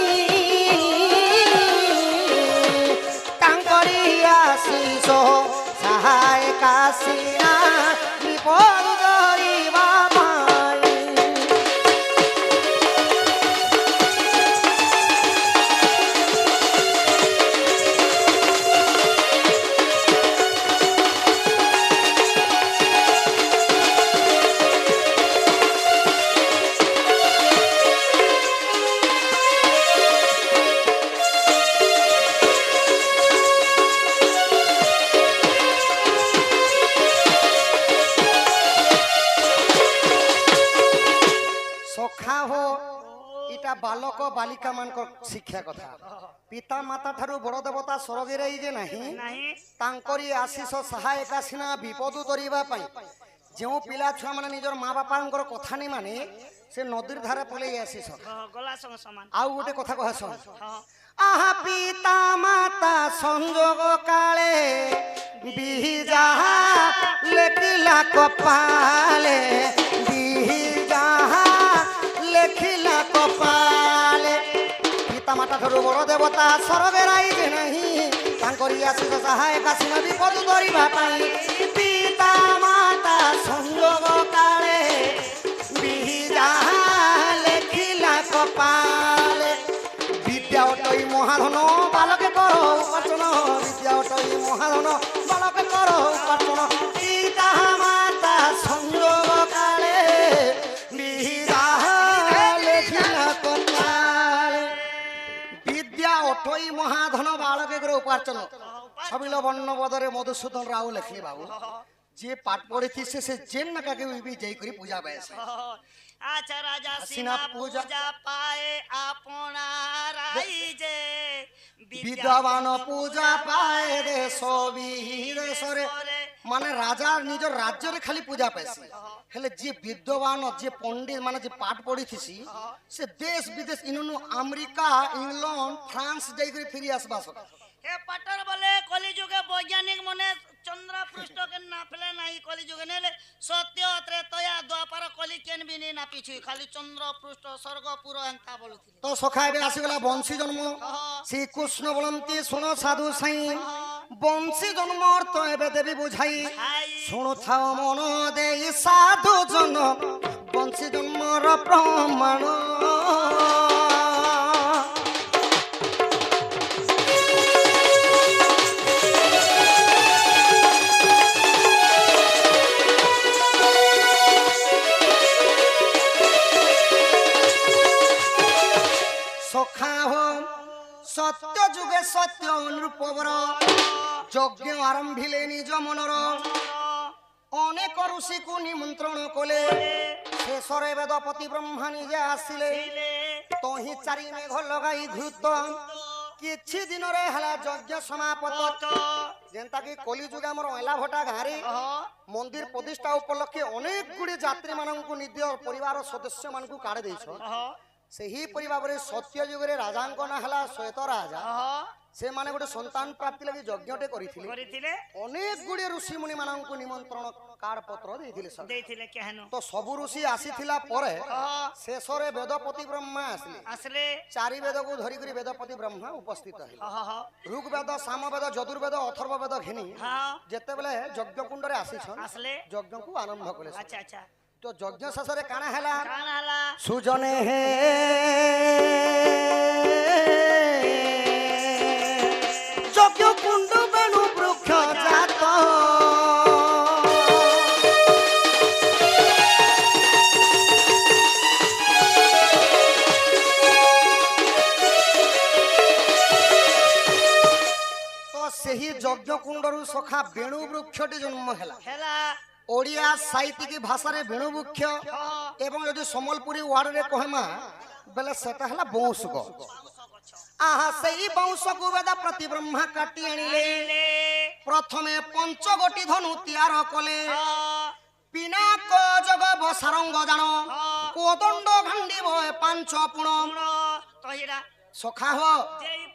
তাঙ্করি আশিষ সহায় কাশিনা বিপদ তরিবা পাই সখা হো এটা বালক বালিকা মানক শিক্ষা কথা পিতা মাতা ঠারু বড় দেবতা স্বর্গে রই যে নাহি ନାହିଁ তাঙ্করি আশিষ সহায়িকা সিনা বিপদ তরিবা পাই ଯେଉଁ ପିଲା ଛୁଆ ମାନେ ନିଜର ମା ବାପାଙ୍କର କଥା ନି ମାନେ ସେ ନଦୀର ଧାରେ ପଳେଇ ଆସିଛ ଗଲା ସଙ୍ଗ ସମାନ ଆଉ ଗୋଟେ କଥା କହ ଶୁଣ ହଁ আহা পিতা মাতা সংযোগ কালে বিহিজা লেখিলা কপালে বিহিজা লেখিলা কপালে পিতা মাতা ঠারু বড় দেবতা স্বর্গে রাই যে নাহি তাঙ্করি আশিষ সহায় কাশিনা বিপদ তরিবা পাই পিতা মাতা সংযোগ কালে বিহিজা লেখিলা কপালে বিদ্যা অটই মহাধন বালকে কর উপার্জন বিদ্যা অটই মহাধন বালকে কর উপার্জন পিতা মাতা সংযোগ কালে বিহিজা লেখিলা কপালে বিদ্যা অটই মহাধন বালকে করে উপার্জন ছবিল বর্ণবদরে মধুসূদন রাও লেখলি বাবু যে পাঠ পড়েছিস সে জেন না কাকে যাই করি পূজা পাইছে আচ্ছা রাজা সিনা সিনা পূজা পূজা পায়ে আপনার আইজে বিদ্যাবান পূজা পায় রে সবি দেশরে মানে রাজার নিজের রাজ্যের খালি পূজা পাইছে হেলে যে বিদ্যবান যে পণ্ডিত মানে যে পাঠ পড়িথিছি সে দেশ বিদেশ ইনুনু আমেরিকা ইংল্যান্ড ফ্রান্স যাই করে ফিরি আসবা সকা হে পাটর বলে কলিযুগে বৈজ্ঞানিক মনে চন্দ্র পৃষ্ঠকে না ফেলে নাই কলিযুগে নেলে সত্য ত্রেতয়া দ্বাপর কলি কেন বি না পিছু খালি চন্দ্র পৃষ্ঠ স্বর্গপুর এন্তা বলুথিলে তো সখা এবে আসিগলা বংশী জন্ম শ্রীকৃষ্ণ বলন্তি শুণ সাধু সাই বংশী জন্ম অর্থ এবে দেবী বুঝাই শুণু থাও মন দেই সাধু জন বংশী জন্মর প্রমাণ সখা হো সত্য যুগে সত্য অনুরূপবর যজ্ঞ আরম্ভিলে নিজ মনর অনেক ঋষিকু নিমন্ত্রণ কলে শেষরে বেদপতি ব্রহ্মা নিজে আসিলে তহি চারি মেঘ লগাই ঘৃত କିଛି ଦିନରେ ହେଲା ଯଜ୍ଞ ସମାପତ ଯେନ୍ତା କି କଲି ଯୁଗ ଆମର ଏଲାଭଟା ଗାଁରେ ମନ୍ଦିର ପ୍ରତିଷ୍ଠା ଉପଲକ୍ଷେ ଅନେକ ଗୁଡ଼ିଏ ଯାତ୍ରୀ ମାନଙ୍କୁ ନିଜ ପରିବାର ସଦସ୍ୟ ମାନଙ୍କୁ କାଢି ଦେଇଛ ସେହିପରି ଭାବରେ ସତ୍ୟ ଯୁଗରେ ରାଜାଙ୍କ ନାଁ ହେଲା ଶ୍ଵେତ ରାଜା से माने गोटे संतान प्राप्ति लगी यज्ञटे କରିଥିଲେ अनेक गुड़े ऋषि मुनि मानक निमंत्रण कार्ड पत्र देथिले सब ଦେଇଥିଲେ କେहनो तो सब ऋषि आसीथिला परे शेषरे वेदपति ब्रह्मा आसले असले चारि वेद को धरी करी वेदपति ब्रह्मा उपस्थित हेले हाँ ऋग्वेद सामवेद यजुर्वेद अथर्ववेद घिनी हाँ जेते बेले यज्ञ कुंडरे आसीछन असले यज्ञ को आरंभ कले अच्छा अच्छा तो यज्ञ शेषरे काना हैला कान हला सुजने हे यज्ञ कुंड बेणु वृक्ष जात तो सही यज्ञ कुंडरू सखा बेणु वृक्षटी जन्म हैला हेला ओडिया साहित्यिक भाषा रे बेणु वृक्ष एवं यदि सम्बलपुरी वार्ड रे कहमा बेले सेटा हला बौंस गछ आहा सही बौंस को वेद प्रति ब्रह्मा काटी आनिले प्रथमे पंचगोटी धनु तैयार कले पिनाक जगब सारंग जान कोदंड घंडी भय पांच पुण तहिरा सखा हो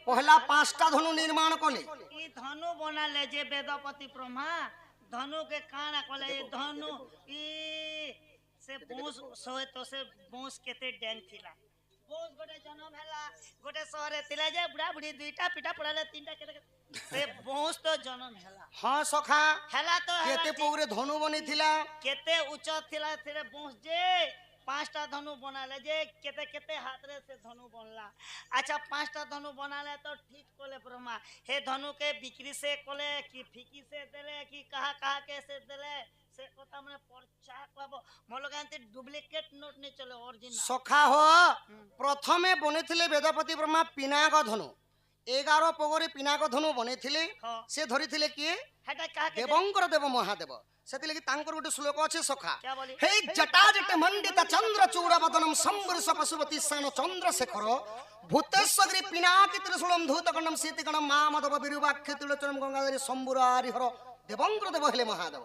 पहला पांचटा धनु निर्माण कले ई धनु बनाले जे वेदपति ब्रह्मा धनु के काना कले ई धनु ई से बोस सोए तो से बोस केते डैंग थिला बोस गोटे जन्म हैला गोटे शहर थिला जे बुढ़ा बुढ़ी दुईटा पिटा पड़ाले तीनटा केते से बोस तो जन्म हैला हां सखा हैला तो केते पुरे धनु बनी थिला केते उच्च थिला थिरे बोस जे पांचटा धनु बनाले जे केते केते हाथ रे से धनु बनला अच्छा पांचटा धनु बनाले तो ठीक कोले ब्रह्मा हे धनु के बिक्री से कोले कि फिकी से देले कि कहा कहा के से देले से कोता मने परचा कहबो मोलगांती डुप्लीकेट नोट ने चले ओरिजिनल सखा हो प्रथमे बनेथिले वेदपति ब्रह्मा पिनाक धनु 11 पगरे पिनाक धनु बनेथिले से धरिथिले किए हेटा कहा के देवंकर देव महादेव सेति लगी तांकर गोटे श्लोक अछि सखा क्या बोली हे जटाजट मंडित चंद्र चूड़ वदनम संवर्ष पशुपति सान चंद्रशेखर भूतेश्वरी पिनाकी त्रिशूलम धूतकंडम सीतिकणम मामदव बिरुवाक्ष तुलचनम गंगाधरी शंभुरारि हर देवंकर देव हेले महादेव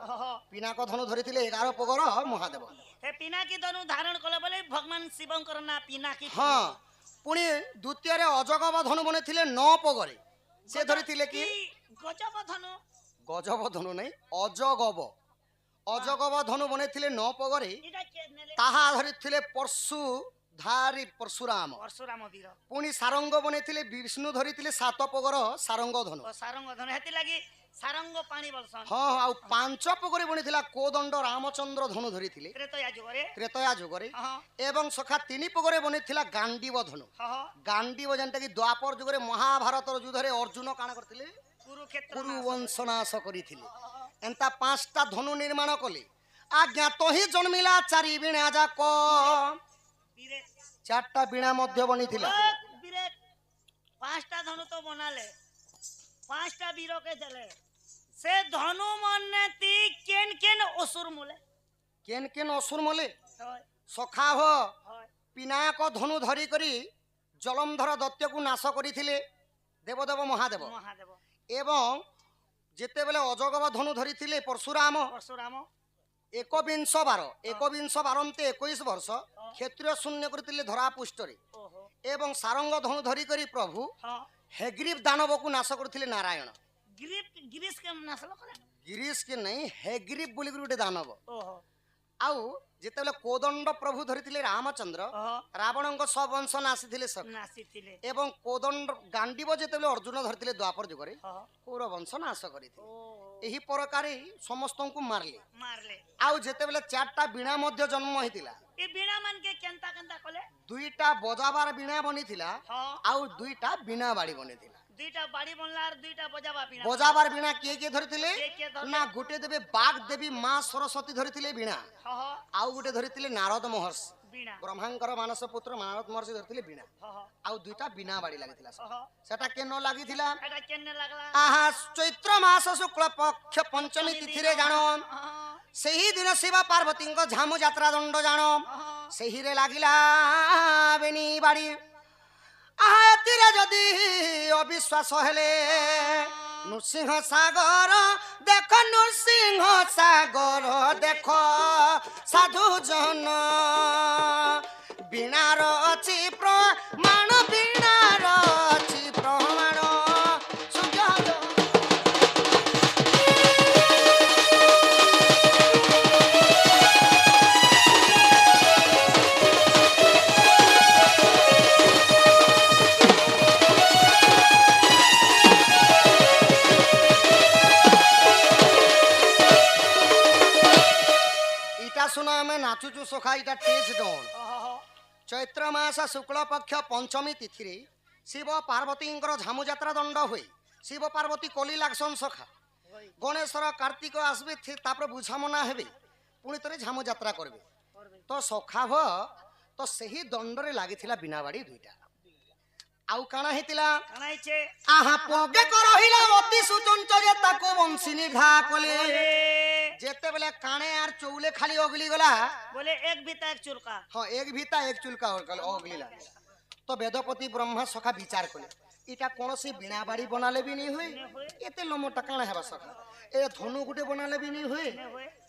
पिनाक धनु धरिथिले 11 पगर महादेव हे पिनाकी धनु धारण कले बोले भगवान शिवंकर ना पिनाकी हां पुणी द्वितीय रे अजगब धनु बनेथिले 9 पगरे से धरिथिले कि गजब धनु गजब धनु नहीं अजगब अजगब धनु बनेथिले 9 पगरे इटा के नेले ताहा धरिथिले परशु धारी परशुराम परशुराम वीर पुणी सारंग बनेथिले विष्णु धरिथिले 7 पगर सारंग धनु ओ सारंग धनु हेति लागि सारंग पानी बलसन हां आ 5 पगरे बनेथिला कोदंड रामचंद्र धनु धरिथिले त्रेतया जुगरे एवं सखा 3 पगरे बनेथिला गांडीव धनु गांडीव जनता कि द्वापर जुगरे महाभारत युद्ध रे अर्जुन काना करथिले कुरुक्षेत्र कुरु वंशनाश करिथिले एंता 5टा धनु निर्माण कले आज्ञा तो ही जन्मिला चारि बिणा जाक बीरे 4टा बिणा मध्य बनिथिला बीरे 5टा धनु तो बनाले 5टा वीर के देले से धनु मन्ने ती केन केन असुर मुले केन असुर मले सखा हो पिनाक धनु धरी करी जलंधर दैत्य को नाश करिथिले देवदेव महादेव महादेव एवं जेते बेले अजगब धनु धरिथिले परशुराम एकविंश बारंते 21 वर्ष क्षेत्रीय शून्य करथिले धरा पुष्टरे एवं सारंग धनु धरी करी प्रभु हेग्रीव दानव को नाश करथिले नारायण गिरीश के नाश करे गिरीश के नहीं हेग्रीव बोली गुटे दानव आउ जेते बेले कोदंड प्रभु धरिथिले रामचंद्र रावणଙ୍କ सब वंश नासिथिले सब नासिथिले एवं कोदंड गांडीव जेते बेले अर्जुन धरिथिले द्वापर जुगरे कौर वंश नाश करिथिले एही प्रकारे समस्त को मारले आउ जेते बेले 4टा बीणा मध्य जन्म होइतिला ए बीणा मान के केनता केनता कले 2टा बजाबार बीणा बनिथिला आउ 2टा बीणा बाड़ी बनिथिला 2टा बाड़ी बनला और 2टा बजाबा बीणा बजाबार बीणा के धरिथिले ना गुटे देबे बाग देवी मां सरस्वती धरिथिले बीणा आउ गुटे धरिथिले नारद महर्षि बीणा ब्रह्मांकर मानस पुत्र नारद महर्षि धरिथिले बीणा आउ 2टा बीणा बाड़ी लागिथिला सेटा केन लागिथिला एटा केन लागला आहा चैत्र मास शुक्ल पक्ष पंचमी तिथि रे जानो सही दिन शिव पार्वती को झामु यात्रा दंड जानो सही रे लागिला बेनी बाड़ी आहा तीरे जदी अविश्वास हेले नृसिंह सागर देख नृसिंह सागर देख साधु जन बीणार अछि प्रमाण बीणार अछि प्रमाण नाचुचु सखा इटा तेज डन चैत्र मास शुक्ल पक्ष पंचमी तिथि रे शिव पार्वती झामु यात्रा दंड हुए शिव पार्वती कली लागसन सखा गणेशर कार्तिक आसबे तापर बुझामना हेबे पुणी थे झामु यात्रा करबे तो सखा हो तो सही दंड रे लागिथिला बिना बाड़ी दुईटा आउ काना हेतिला काना हिचे आहा पगे को रहिला अति सुचंच जे ताको वंशिनी घा कले जेते बेले काने आर चौले खाली ओगली गला बोले एक बीता एक चुलका हां एक भीता एक चुलका ओगलीला तो वेदपति ब्रह्मा सखा विचार कले इटा कोनोसी बिना बाड़ी बनाले भी नहीं हुए एते लोमो टकाना हेबा सखा ए धनु गुटे बनाले भी नहीं हुए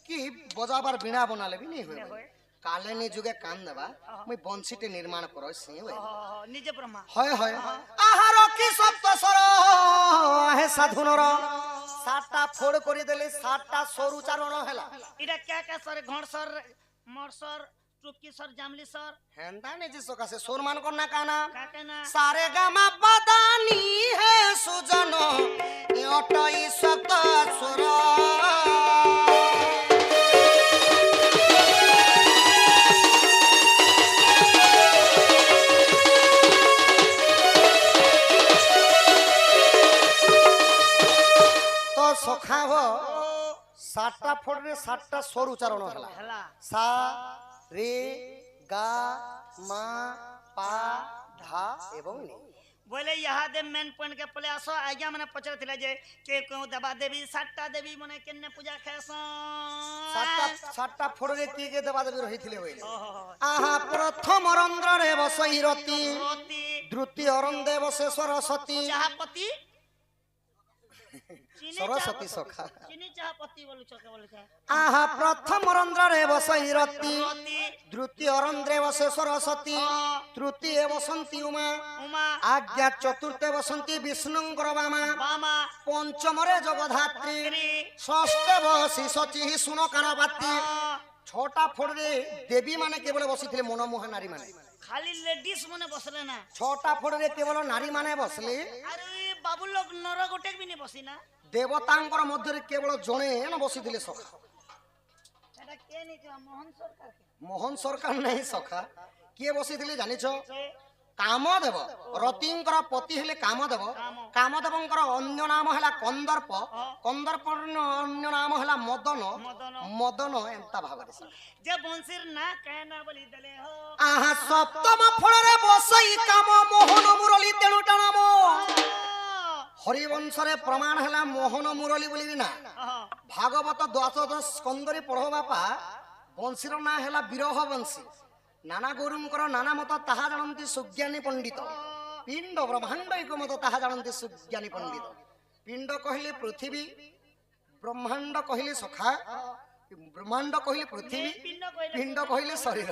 कि बजाबार बिना बनाले भी नहीं हुए काले ने जुगे काम देबा मैं बंशीटे निर्माण करो से हुए निजे ब्रह्मा হয় হয় আহার কি সপ্ত সর হে সাধুনর সাতটা ফোড় করে দেলে সাতটা সরু চারণ হেলা इटा क्या क्या सर घोड़ sir more sir टुपकी sir जामली sir হেন্দা নে যে সকাসে সোর মান করনা কানা का कहना সারে গামা পদানি হে সুজন এ অটই সপ্ত সর सखा हो सातटा फोड़े सातटा स्वर उच्चारण हला हला सा रे गा मा पा धा एवं नी बोले यहाँ दे मेन पॉइंट के पले आसो आज्ञा मने पचर थिला जे के को देवा देवी सातटा देवी मने केने पूजा खेसन सातटा फोड़े के देवा देवी रहिथिले होइले आहा प्रथम रंध्र रे बसई रति द्वितीय रंधे बसे सरस्वती चाहपति सरस्वती सखा चीनी चाहपति बोलु छके बोलु छे आहा प्रथम रंध्र रे बसई रति द्वितीय रंध्रे बसे सरस्वती तृतीय बसंती उमा उमा आज्ञा चतुर्थे बसंती विष्णुंकर बामा बामा पंचम रे जगधात्री षष्ठे बसी सची सुनो कानबाती छोटा फोड़े देवी माने केवल बसिथिले मनमोहा नारी माने खाली लेडीज मने बसले ना छोटा फोड़े केवल नारी माने बसले अरे बाबू लोग नर गोटे भी नहीं बसी ना देवतांकर मध्य केवल जणे न बसिथिले सखा एटा के नहीं छ मोहन सरकार के मोहन सरकार नहीं सखा किए बसिथिले जानिछो कामदेव रतिंकर पति हेले कामदेव कामदेवंकर अन्य नाम हैला कंदर्प कंदर्पर अन्य नाम हैला मदन मदन एंता भाबरे जे बंशीर ना कहना बोली देले हो आहा सप्तम फल रे बसई काम मोहन मुरली तेलु टाणाम हरिवंश रे प्रमाण हैला मोहन मुरली बोली ना भागवत द्वादश स्कंद रे पढ़ो बापा बंशीर ना हैला विरह बंशी नाना गुरुंकर नाना मत ताहा जानती सुज्ञानी पंडित पिंड ब्रह्मांड एक मत ताहा जानती सुज्ञानी पंडित पिंड कहले पृथ्वी ब्रह्मांड कहले सखा ब्रह्मांड कहले पृथ्वी पिंड कहले शरीर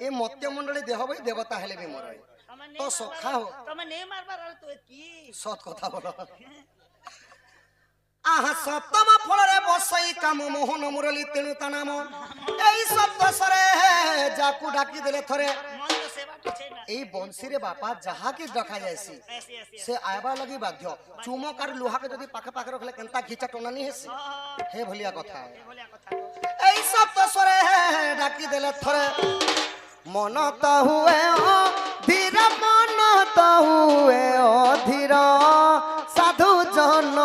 ए मत्य मंडली देह भाई देवता हेले भी मोर तो सखा हो तमे नहीं मारबार तो की सत कथा बोलो आहा सप्तम फल रे बसई काम मोहन मुरली तेणु ता नाम एई शब्द सरे जाकू डाकी देले थरे मन तो सेवा तो छे ना एई बंशी रे बापा जहा की डका जायसी से आयबा लगी बाध्य चुमकार लोहा के जदी पाखे पाखे रखले केनता घिचा टोना नहीं हेसी हे भलिया कथा बोलिया कथा एई शब्द सरे डाकी देले थरे मन त हुए ओ धीर मन त हुए ओ धीर साधु जन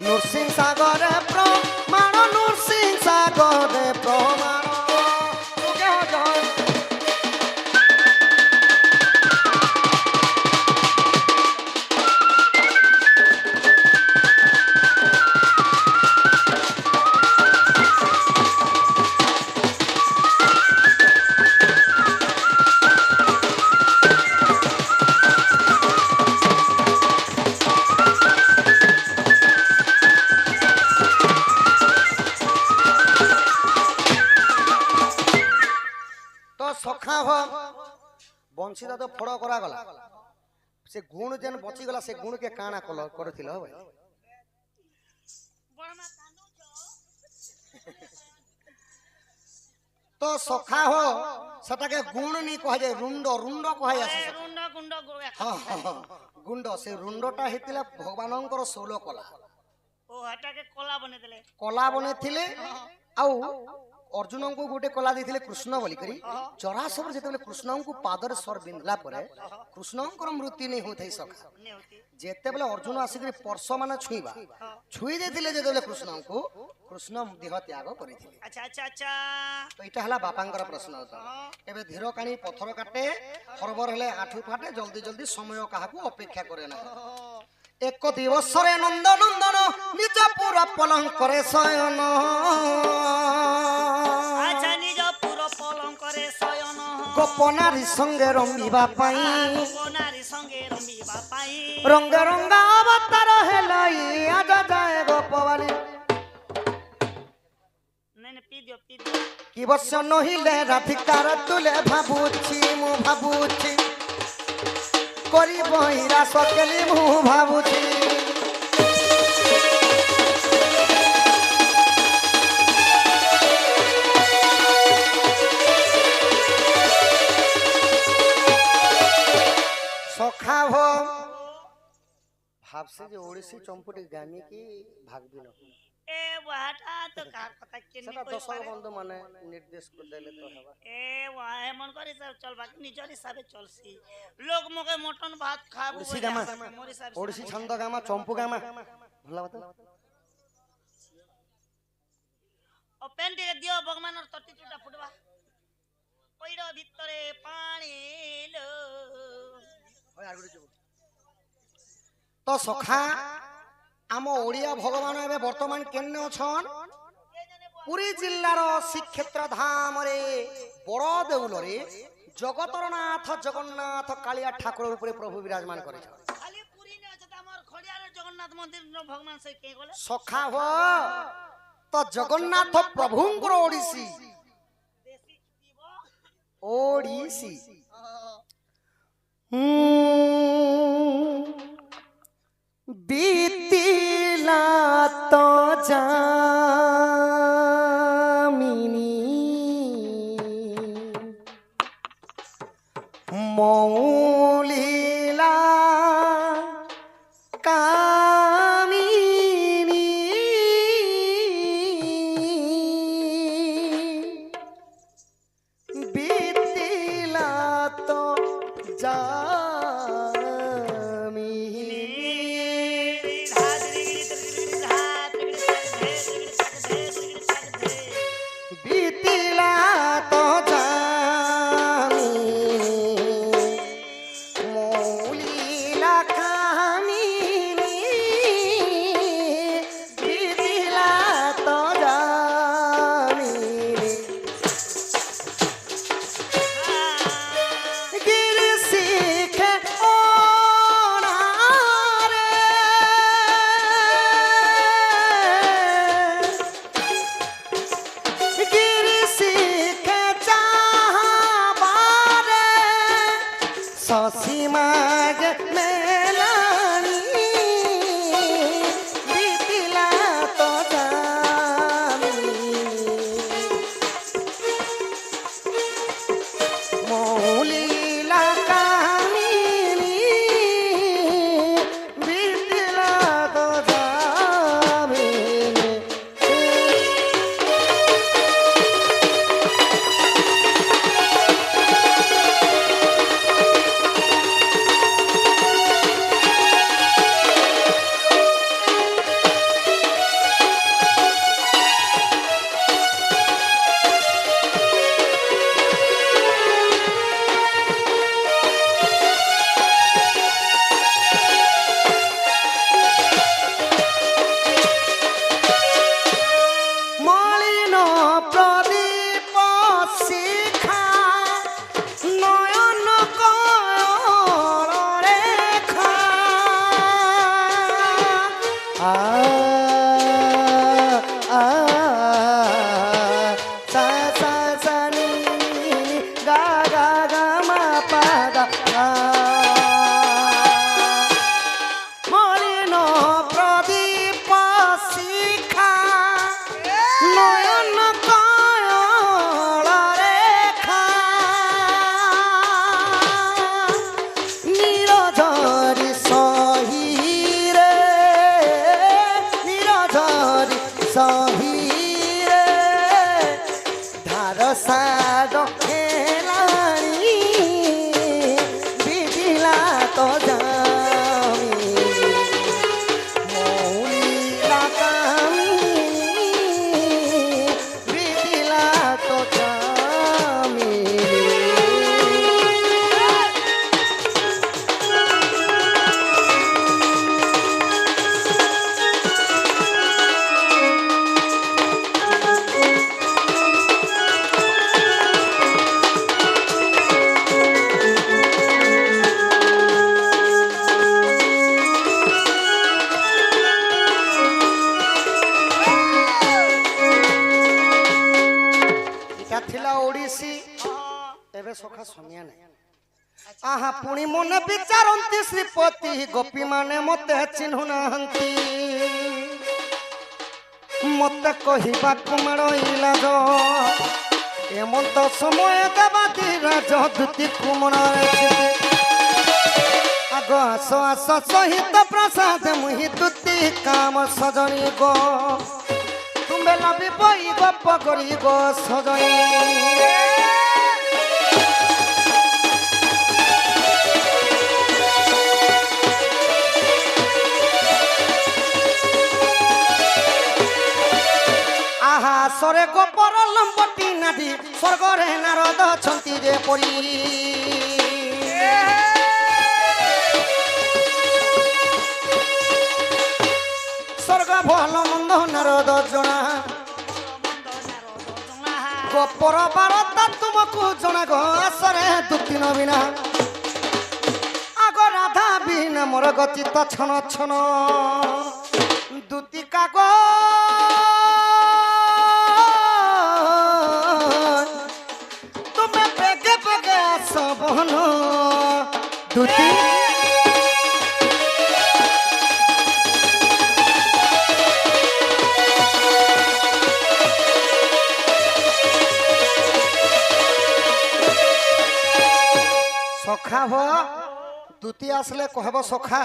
नृसिंह सागर प्रमाण नृसिंह सागर प्रमाण सखा हो बंशीदा तो फड़ करा गला से गुण जेन बची गला से गुण के काना कल करथिल हो भाई बड़मा कांदो छ तो सखा हो सटा के गुण नी कह जाय रुंड रुंड कह जाय रुंड गुंड गोया हां गुंड से रुंडटा हेतिला भगवानंकर 16 कला ओ हटाके कोला बने देले कला बनेथिले आउ अर्जुन को गोटे कला देथिले कृष्ण बोली करी जरासंध जेतेबेले कृष्ण को पादर सर बिंधला परे कृष्ण को मृत्यु नहीं होथै सखा ने होती जेतेबेले अर्जुन आसिकरी परस माने छुईबा छुई देथिले जेतेबेले कृष्ण को कृष्ण देह त्याग करिथिले अच्छा अच्छा अच्छा तो इटा हला बापांकर प्रश्न होता एबे धीर कानी पत्थर काटे हरबर हेले आठु फाटे जल्दी जल्दी समय काहाकू अपेक्षा करे ना एक दिवस रे नंद नंदन निज पूरा पलंग करे शयन अच्छा निज पूरा पलंग करे शयन गोपनारी संगे रंगीबा पाई गोपनारी संगे रंगीबा पाई रंग रंगा अवतार हेलाई आज जाए गोपवाली नहीं पी दियो कि वर्ष नहिले राधिकार तुले भाबुछि मु भाबुछि करी बहिरा सकेली मु भाबुछि सखा हो भाबसे जे ओडिसी चंपुटी गामी की भागबिन ए वाटा तो का पता के सेटा दशक बंधु माने निर्देश को देले तो हवा ए वाहे मन करे सब चल बाकी निजर हिसाबे चलसी लोग मगे मटन भात खाबो ओडिसी गामा ओडिसी छंद गामा चंपू गामा भला बता ओपन दे दियो भगवान और तट्टी चुटा फुटबा ओइडो भितरे पानी लो ओय आगुडी जो तो सखा आम ओडिया भगवान एबे वर्तमान केन्ने अछन पुरी जिल्लार श्रीक्षेत्र धाम रे बड़ देउल रे जगतर नाथ जगन्नाथ कालिया ठाकुर ऊपर प्रभु विराजमान करे खाली पुरी ने अछि त हमर खड़ियार जगन्नाथ मंदिर न भगवान से के गले सखा हो तो जगन्नाथ प्रभुंकर ओडिसी देसी दीबो ओडिसी बीतिला तो जामिनी मौलीला कामिनी बीतिला तो बीतिला तो मौलीला कामिनी बीतिला तो गिर सीख ससीमाग मेलानी बीतिला तो मौलीला कामिनी बीतिला तो মলিন প্রদীপ শিখা নয়ন কর রেখা আ আ সা সা সা নি গা গা গা মা পা গা মলিন প্রদীপ শিখা নয়ন কয়ল রেখা নিরঝরি সহিরে সখা সমিয়া নাই আহা পুনি মনে বিচারন্তি শ্রীপতি গোপী মানে মতে চিহ্নু নাহান্তি মতে কহিবা কুমার ইলাজ এমন্ত সময় দেবা দিরাজ দুতি কুমার আগ আস আস সহিত প্রসাদ মুহি দুতি কাম সজনী গো তুমি লবি বই গপ করি গো সজনী আহা সরে গোপর লম্বটি নাদি স্বর্গরে নারদ ছন্তি রে পরি স্বর্গ ভাল মন্দ নারদ জনা গোপর বারতা তুমকু জনা গো আসরে দুতি নবীনা আগ রাধা বিহীন মোর গচিত ছন ছন দুতি কাগ তুমি বেগে বেগে আস বহন দুতি সখা হ দুতি আসলে কহব সখা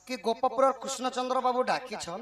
কি গোপপুর কৃষ্ণচন্দ্র বাবু ডাকিছন